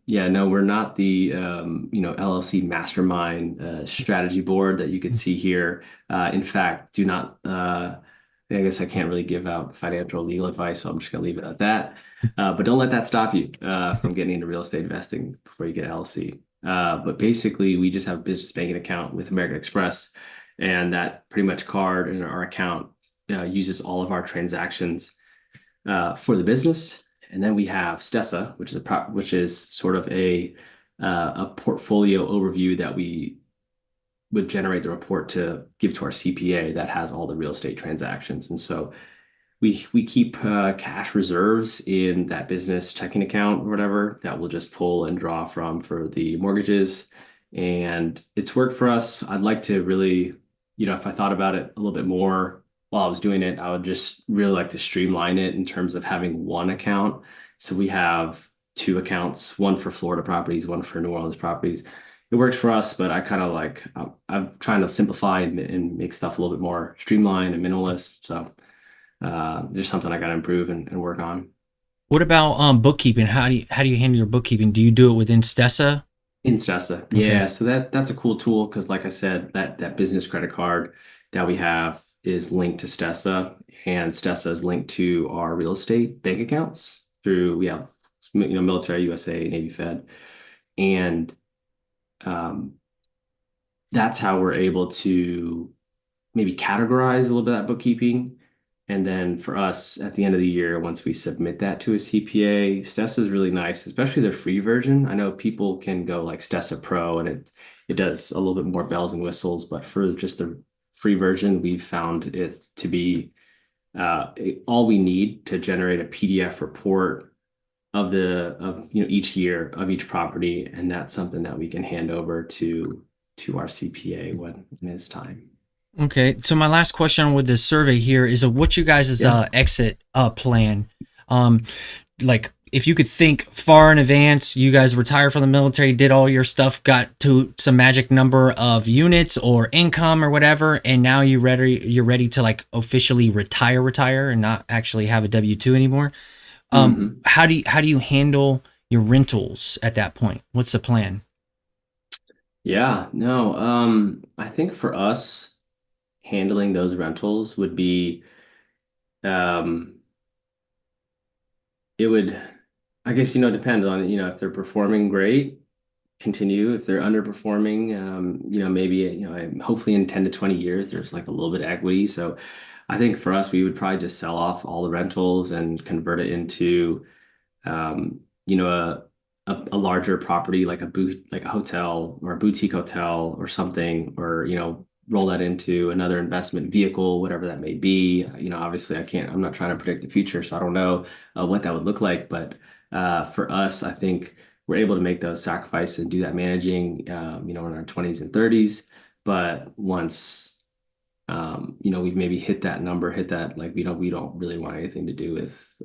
Speaker 2: yeah, no, we're not the LLC mastermind strategy board that you could see here. In fact, do not I guess I can't really give out financial legal advice, so I'm just gonna leave it at that. But don't let that stop you from getting into real estate investing before you get LLC. But basically, we just have a business banking account with American Express, and that pretty much card in our account uses all of our transactions for the business. And then we have Stessa, which is sort of a portfolio overview that we would generate the report to give to our CPA that has all the real estate transactions. And so we keep cash reserves in that business checking account or whatever that we'll just pull and draw from for the mortgages. And it's worked for us. I'd like to really, if I thought about it a little bit more while I was doing it, I would just really like to streamline it in terms of having one account. So we have two accounts, one for Florida properties, one for New Orleans properties. It works for us, but I kind of like, I'm trying to simplify and make stuff a little bit more streamlined and minimalist. So just something I got to improve and work on.
Speaker 1: What about bookkeeping? How do you handle your bookkeeping? Do you do it within Stessa?
Speaker 2: Instassa.
Speaker 1: Okay.
Speaker 2: Yeah, so that's a cool tool because like I said, that business credit card that we have is linked to Stessa, and Stessa is linked to our real estate bank accounts through we have Military USA, Navy Fed, and um, that's how we're able to maybe categorize a little bit of that bookkeeping. And then for us at the end of the year, once we submit that to a CPA, Stessa is really nice, especially their free version. I know people can go like Stessa Pro and it does a little bit more bells and whistles, but for just the free version, we've found it to be all we need to generate a PDF report of each year of each property, and that's something that we can hand over to our CPA when it's time.
Speaker 1: Okay. So my last question with this survey here is, what you guys'
Speaker 2: Yeah.
Speaker 1: exit plan? Um, like if you could think far in advance, you guys retired from the military, did all your stuff, got to some magic number of units or income or whatever, and now you're ready to like officially retire and not actually have a W-2 anymore.
Speaker 2: Mhm.
Speaker 1: How do you handle your rentals at that point? What's the plan?
Speaker 2: Yeah, no, I think for us, handling those rentals would be, um, it would, I guess, depend on, if they're performing great, continue. If they're underperforming, maybe, hopefully in 10 to 20 years, there's like a little bit of equity. So I think for us, we would probably just sell off all the rentals and convert it into, you know, a larger property like like a hotel or a boutique hotel or something, or, you know, roll that into another investment vehicle, whatever that may be. You know, obviously, I'm not trying to predict the future, so I don't know what that would look like. But for us, I think we're able to make those sacrifices and do that managing, you know, in our 20s and 30s. But once you know, we've maybe hit that number, hit that, like, we don't really want anything to do with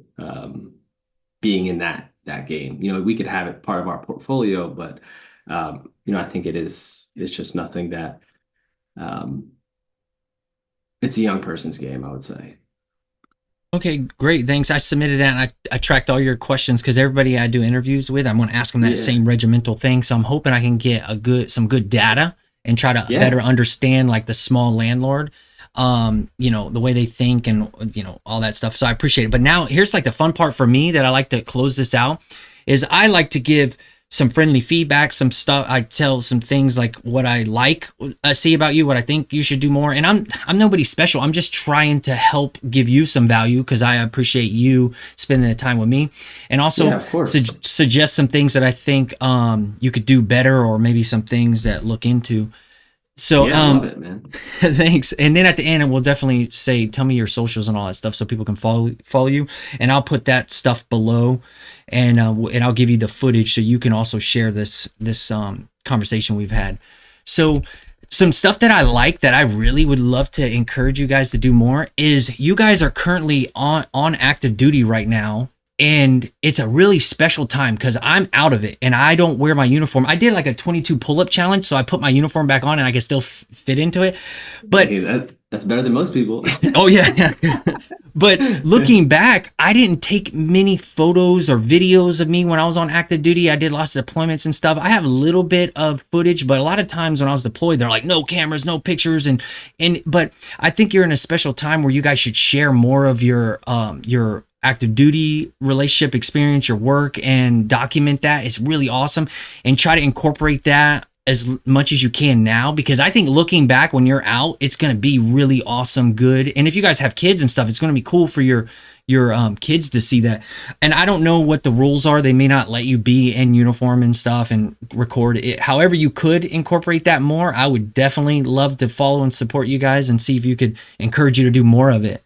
Speaker 2: being in that game. You know, we could have it part of our portfolio, but you know, I think it's just nothing that um, it's a young person's game, I would say.
Speaker 1: Okay, great. Thanks. I submitted that and I tracked all your questions because everybody I do interviews with, I'm going to ask them that
Speaker 2: Yeah,
Speaker 1: same regimental thing. So I'm hoping I can get some good data and try to
Speaker 2: yeah,
Speaker 1: better understand like the small landlord, you know, the way they think and, you know, all that stuff. So I appreciate it. But now here's like the fun part for me that I like to close this out is I like to give some friendly feedback, some stuff. I tell some things like what I like, see about you, what I think you should do more. And I'm nobody special. I'm just trying to help give you some value because I appreciate you spending the time with me, and
Speaker 2: yeah,
Speaker 1: also
Speaker 2: of course.
Speaker 1: suggest some things that I think you could do better, or maybe some things that look into. So
Speaker 2: Yeah, I love it, man.
Speaker 1: thanks. And then at the end, we'll definitely say, tell me your socials and all that stuff so people can follow you. And I'll put that stuff below, and I'll give you the footage so you can also share this conversation we've had. So some stuff that I like that I really would love to encourage you guys to do more is you guys are currently on active duty right now. And it's a really special time because I'm out of it and I don't wear my uniform. I did like a 22 pull-up challenge, so I put my uniform back on and I can still fit into it. But
Speaker 2: Hey, that's better than most people.
Speaker 1: oh yeah, yeah. But looking back, I didn't take many photos or videos of me when I was on active duty. I did lots of deployments and stuff. I have a little bit of footage, but a lot of times when I was deployed, they're like, no cameras, no pictures, and but I think you're in a special time where you guys should share more of your active duty relationship experience, your work, and document that. It's really awesome, and try to incorporate that as much as you can now, because I think looking back when you're out, it's going to be really awesome, good. And if you guys have kids and stuff, it's going to be cool for your kids to see that. And I don't know what the rules are. They may not let you be in uniform and stuff and record it. However you could incorporate that more, I would definitely love to follow and support you guys and see if you could encourage you to do more of it.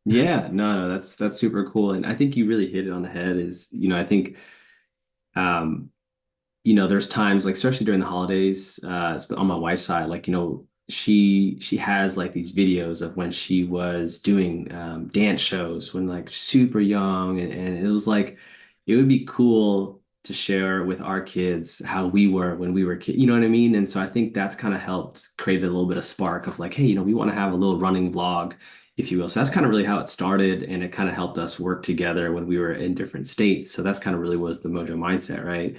Speaker 2: Yeah, no, that's super cool. And I think you really hit it on the head is, you know, I think um you know, there's times like especially during the holidays, on my wife's side, like, you know, she has like these videos of when she was doing dance shows when like super young, and it was like it would be cool to share with our kids how we were when we were kids, you know what I mean? And so I think that's kind of helped create a little bit of spark of like, hey, you know, we want to have a little running vlog, if you will. So that's kind of really how it started, and it kind of helped us work together when we were in different states. So that's kind of really was the Mojo mindset, right?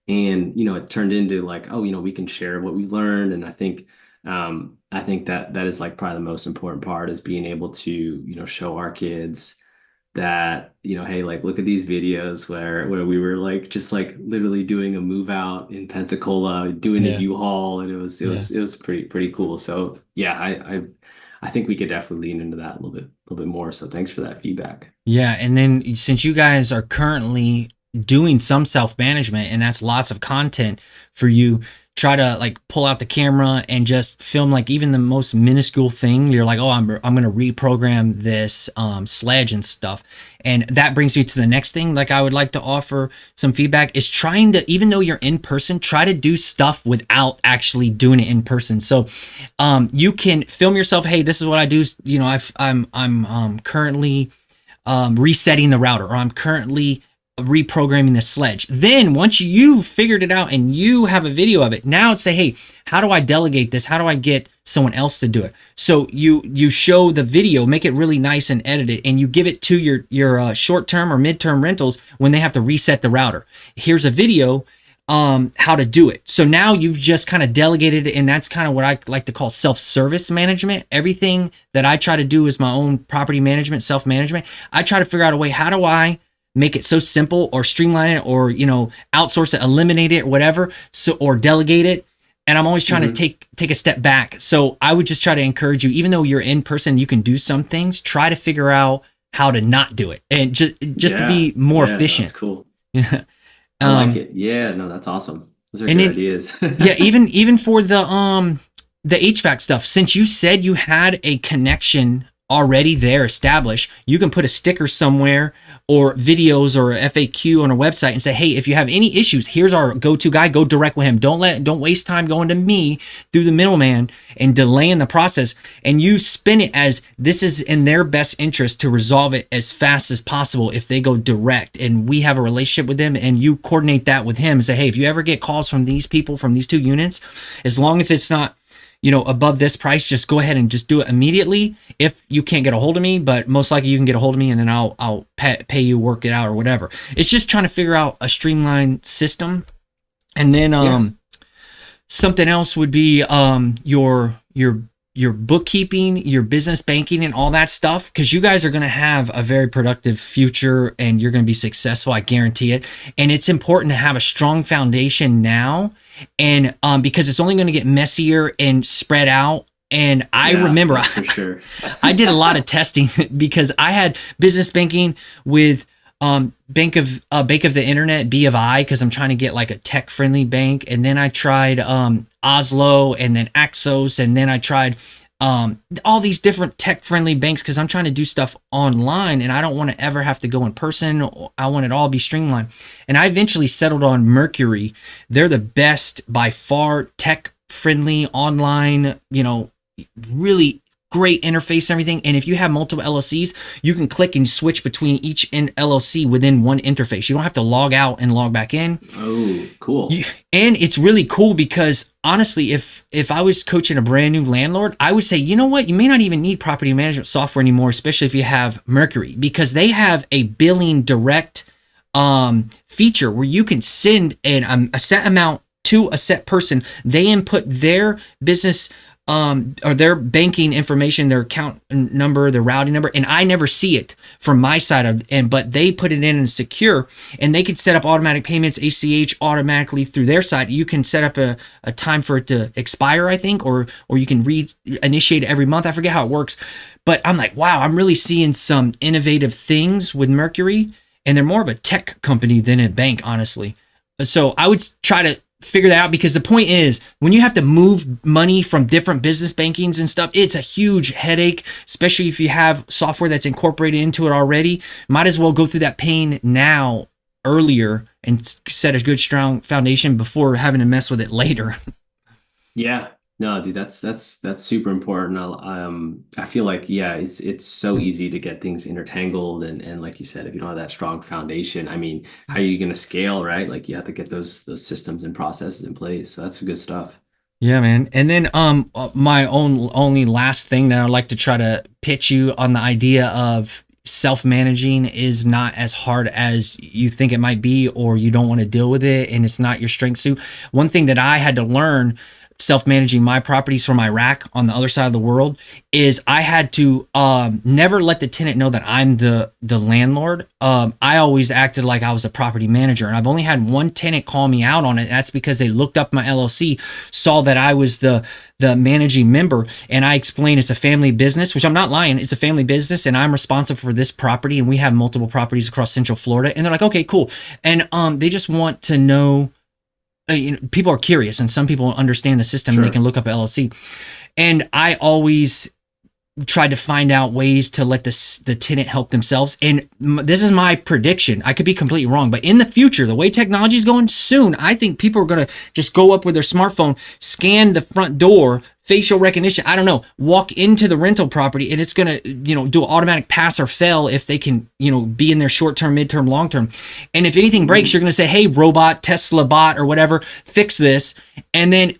Speaker 2: And you know, it turned into like, oh, you know, we can share what we learned. And I think that that is like probably the most important part, is being able to, you know, show our kids that, you know, hey, like look at these videos where we were like just like literally doing a move out in Pensacola, doing a
Speaker 1: Yeah.
Speaker 2: U-Haul, and
Speaker 1: Yeah.
Speaker 2: it was pretty cool. So yeah, I think we could definitely lean into that a little bit more. So thanks for that feedback.
Speaker 1: Yeah, and then since you guys are currently doing some self-management and that's lots of content for you, try to like pull out the camera and just film like even the most minuscule thing. You're like, oh, I'm going to reprogram this sledge and stuff. And that brings me to the next thing. Like I would like to offer some feedback is trying to, even though you're in person, try to do stuff without actually doing it in person. So you can film yourself. Hey, this is what I do. You know, I'm currently resetting the router, or I'm currently reprogramming the sledge. Then once you figured it out and you have a video of it, now it's say, hey, how do I delegate this? How do I get someone else to do it? So you show the video, make it really nice and edit it, and you give it to your short-term or mid-term rentals when they have to reset the router. Here's a video how to do it. So now you've just kind of delegated it, and that's kind of what I like to call self-service management. Everything that I try to do is my own property management, self-management. I try to figure out a way, how do I make it so simple or streamline it, or, you know, outsource it, eliminate it, whatever, so, or delegate it, and I'm always trying to take a step back. So I would just try to encourage you, even though you're in person, you can do some things, try to figure out how to not do it, and just to be more efficient.
Speaker 2: That's cool.
Speaker 1: Yeah.
Speaker 2: I like it. Yeah, no, that's awesome. Those are good ideas.
Speaker 1: Yeah, even for the HVAC stuff, since you said you had a connection already there established, you can put a sticker somewhere or videos or a FAQ on a website and say, hey, if you have any issues, here's our go-to guy, go direct with him. Don't waste time going to me through the middleman and delaying the process. And you spin it as this is in their best interest to resolve it as fast as possible if they go direct and we have a relationship with them, and you coordinate that with him and say, hey, if you ever get calls from these people from these two units, as long as it's not above this price, just go ahead and just do it immediately if you can't get a hold of me, but most likely you can get a hold of me and then I'll pay you, work it out or whatever. It's just trying to figure out a streamlined system. And then something else would be your bookkeeping, your business banking and all that stuff, because you guys are going to have a very productive future and you're going to be successful. I guarantee it. And it's important to have a strong foundation now, and because it's only going to get messier and spread out. And I remember
Speaker 2: for sure.
Speaker 1: I did a lot of testing because I had business banking with Bank of the Internet, B of I, because I'm trying to get like a tech friendly bank. And then I tried Oslo, and then Axos, and then I tried all these different tech friendly banks because I'm trying to do stuff online and I don't want to ever have to go in person. I want it all to be streamlined. And I eventually settled on Mercury. They're the best by far, tech friendly, online, really great interface and everything. And if you have multiple LLCs, you can click and switch between each LLC within one interface. You don't have to log out and log back in.
Speaker 2: Oh, cool.
Speaker 1: And it's really cool because honestly, if I was coaching a brand new landlord, I would say, you know what? You may not even need property management software anymore, especially if you have Mercury, because they have a billing direct feature where you can send a set amount to a set person. They input their business or their banking information, their account number, their routing number, and I never see it from my side but they put it in secure, and they can set up automatic payments, ACH automatically through their side. You can set up a time for it to expire, I think, or you can reinitiate it every month. I forget how it works, but I'm like, wow, I'm really seeing some innovative things with Mercury, and they're more of a tech company than a bank, honestly. So I would try to figure that out, because the point is, when you have to move money from different business bankings and stuff, it's a huge headache, especially if you have software that's incorporated into it already. Might as well go through that pain now, earlier, and set a good strong foundation before having to mess with it later.
Speaker 2: Yeah. No, dude, that's super important. I feel like, it's so easy to get things intertangled, and like you said, if you don't have that strong foundation, I mean, how are you going to scale, right? Like, you have to get those systems and processes in place. So that's good stuff.
Speaker 1: Yeah, man. And then my only last thing that I'd like to try to pitch you on the idea of self-managing is not as hard as you think it might be, or you don't want to deal with it and it's not your strength suit. One thing that I had to learn self-managing my properties from Iraq on the other side of the world is I had to never let the tenant know that I'm the landlord. I always acted like I was a property manager, and I've only had one tenant call me out on it. That's because they looked up my LLC, saw that I was the managing member, and I explained it's a family business, which I'm not lying. It's a family business, and I'm responsible for this property, and we have multiple properties across Central Florida. And they're like, okay, cool. And they just want to know. People are curious, and some people understand the system. Sure. And they can look up LLC. And I always tried to find out ways to let the tenant help themselves. And this is my prediction. I could be completely wrong, but in the future, the way technology is going soon, I think people are going to just go up with their smartphone, scan the front door, facial recognition, I don't know, walk into the rental property, and it's going to, do an automatic pass or fail if they can, be in their short-term, mid-term, long-term. And if anything breaks, you're going to say, hey, robot, Tesla bot, or whatever, fix this. And then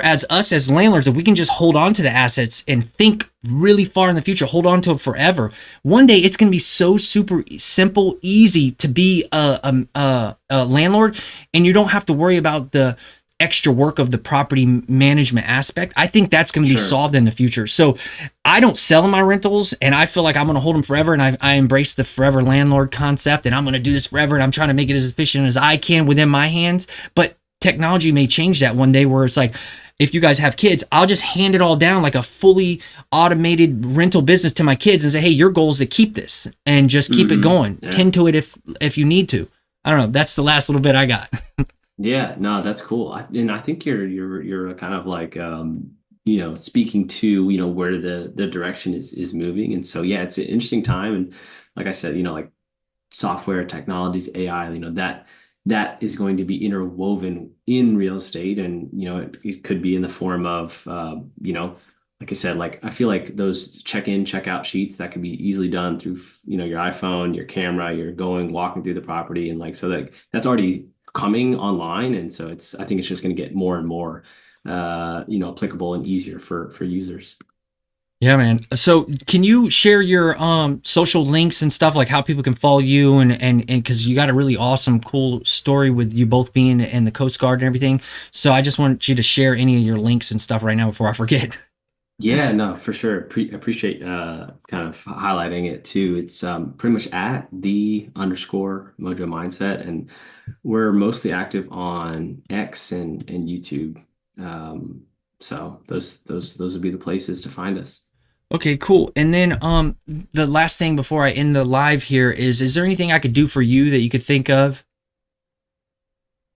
Speaker 1: as landlords, if we can just hold on to the assets and think really far in the future, hold on to it forever, one day it's going to be so super simple, easy to be a landlord, and you don't have to worry about the extra work of the property management aspect. I think that's going to be solved in the future. So I don't sell my rentals, and I feel like I'm going to hold them forever. And I embrace the forever landlord concept, and I'm going to do this forever. And I'm trying to make it as efficient as I can within my hands. But technology may change that one day where it's like, if you guys have kids, I'll just hand it all down like a fully automated rental business to my kids and say, hey, your goal is to keep this and just keep it going.
Speaker 2: Yeah.
Speaker 1: Tend to it if you need to. I don't know. That's the last little bit I got.
Speaker 2: Yeah, no, that's cool. And I think you're kind of like speaking to, where the direction is moving. And so yeah, it's an interesting time. And like I said, like software technologies, AI, that is going to be interwoven in real estate. And it could be in the form of like I said, like I feel like those check-in, check-out sheets that can be easily done through your iPhone, your camera, you're walking through the property, and like so that that's already coming online. And so I think it's just going to get more and more applicable and easier for users.
Speaker 1: Yeah, man. So can you share your social links and stuff, like how people can follow you, and because you got a really awesome, cool story with you both being in the Coast Guard and everything. So I just want you to share any of your links and stuff right now before I forget.
Speaker 2: Yeah, no, for sure. Appreciate kind of highlighting it too. It's pretty much at _Mojo Mindset, and we're mostly active on X and YouTube. So those would be the places to find us.
Speaker 1: Okay, cool. And then the last thing before I end the live here is there anything I could do for you that you could think of?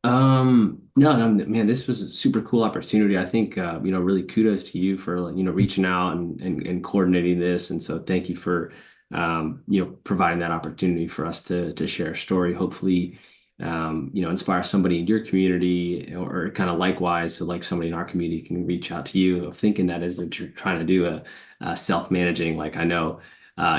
Speaker 2: No, man, this was a super cool opportunity. I think, really kudos to you for, reaching out and coordinating this. And so thank you for, providing that opportunity for us to share a story, hopefully, inspire somebody in your community or kind of likewise. So like somebody in our community can reach out to you of thinking that is that you're trying to do a self-managing. Like I know,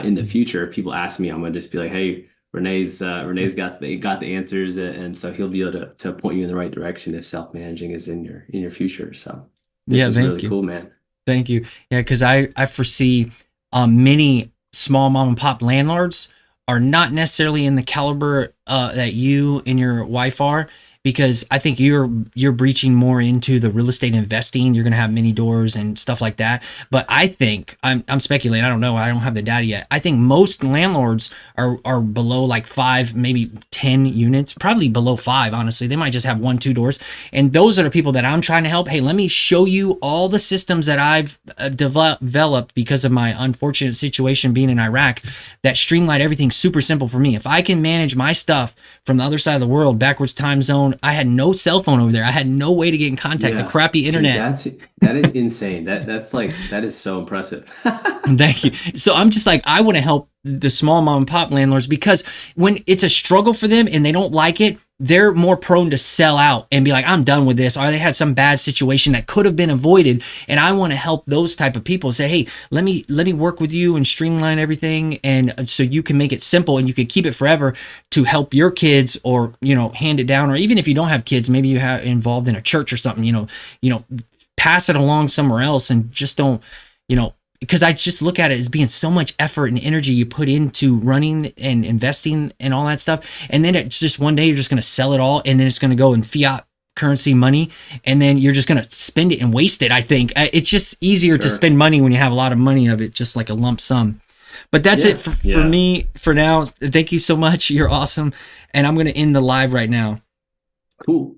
Speaker 2: in the future, if people ask me, I'm going to just be like, hey, Renee's got the answers, and so he'll be able to point you in the right direction if self-managing is in your future. So this is really cool, man.
Speaker 1: Thank you. Yeah, because I foresee many small mom and pop landlords are not necessarily in the caliber that you and your wife are, because I think you're breaching more into the real estate investing. You're going to have many doors and stuff like that. But I think I'm speculating. I don't know. I don't have the data yet. I think most landlords are below like 5, maybe 10 units, probably below 5. Honestly, they might just have 1, 2 doors. And those are the people that I'm trying to help. Hey, let me show you all the systems that I've developed because of my unfortunate situation being in Iraq that streamline everything super simple for me. If I can manage my stuff from the other side of the world, backwards time zone, I had no cell phone over there. I had no way to get in contact. Yeah. The crappy internet.
Speaker 2: Dude, that is insane. That is so impressive.
Speaker 1: Thank you. So I'm just like, I want to help the small mom and pop landlords, because when it's a struggle for them and they don't like it, they're more prone to sell out and be like, I'm done with this, or they had some bad situation that could have been avoided. And I want to help those type of people say, hey, let me work with you and streamline everything, and so you can make it simple and you can keep it forever to help your kids, or hand it down, or even if you don't have kids, maybe you have involved in a church or something, pass it along somewhere else, and just don't, because I just look at it as being so much effort and energy you put into running and investing and all that stuff. And then it's just one day you're just going to sell it all, and then it's going to go in fiat currency money, and then you're just going to spend it and waste it. I think it's just easier to spend money when you have a lot of money of it, just like a lump sum. But that's it for me for now. Thank you so much. You're awesome. And I'm going to end the live right now.
Speaker 2: Cool.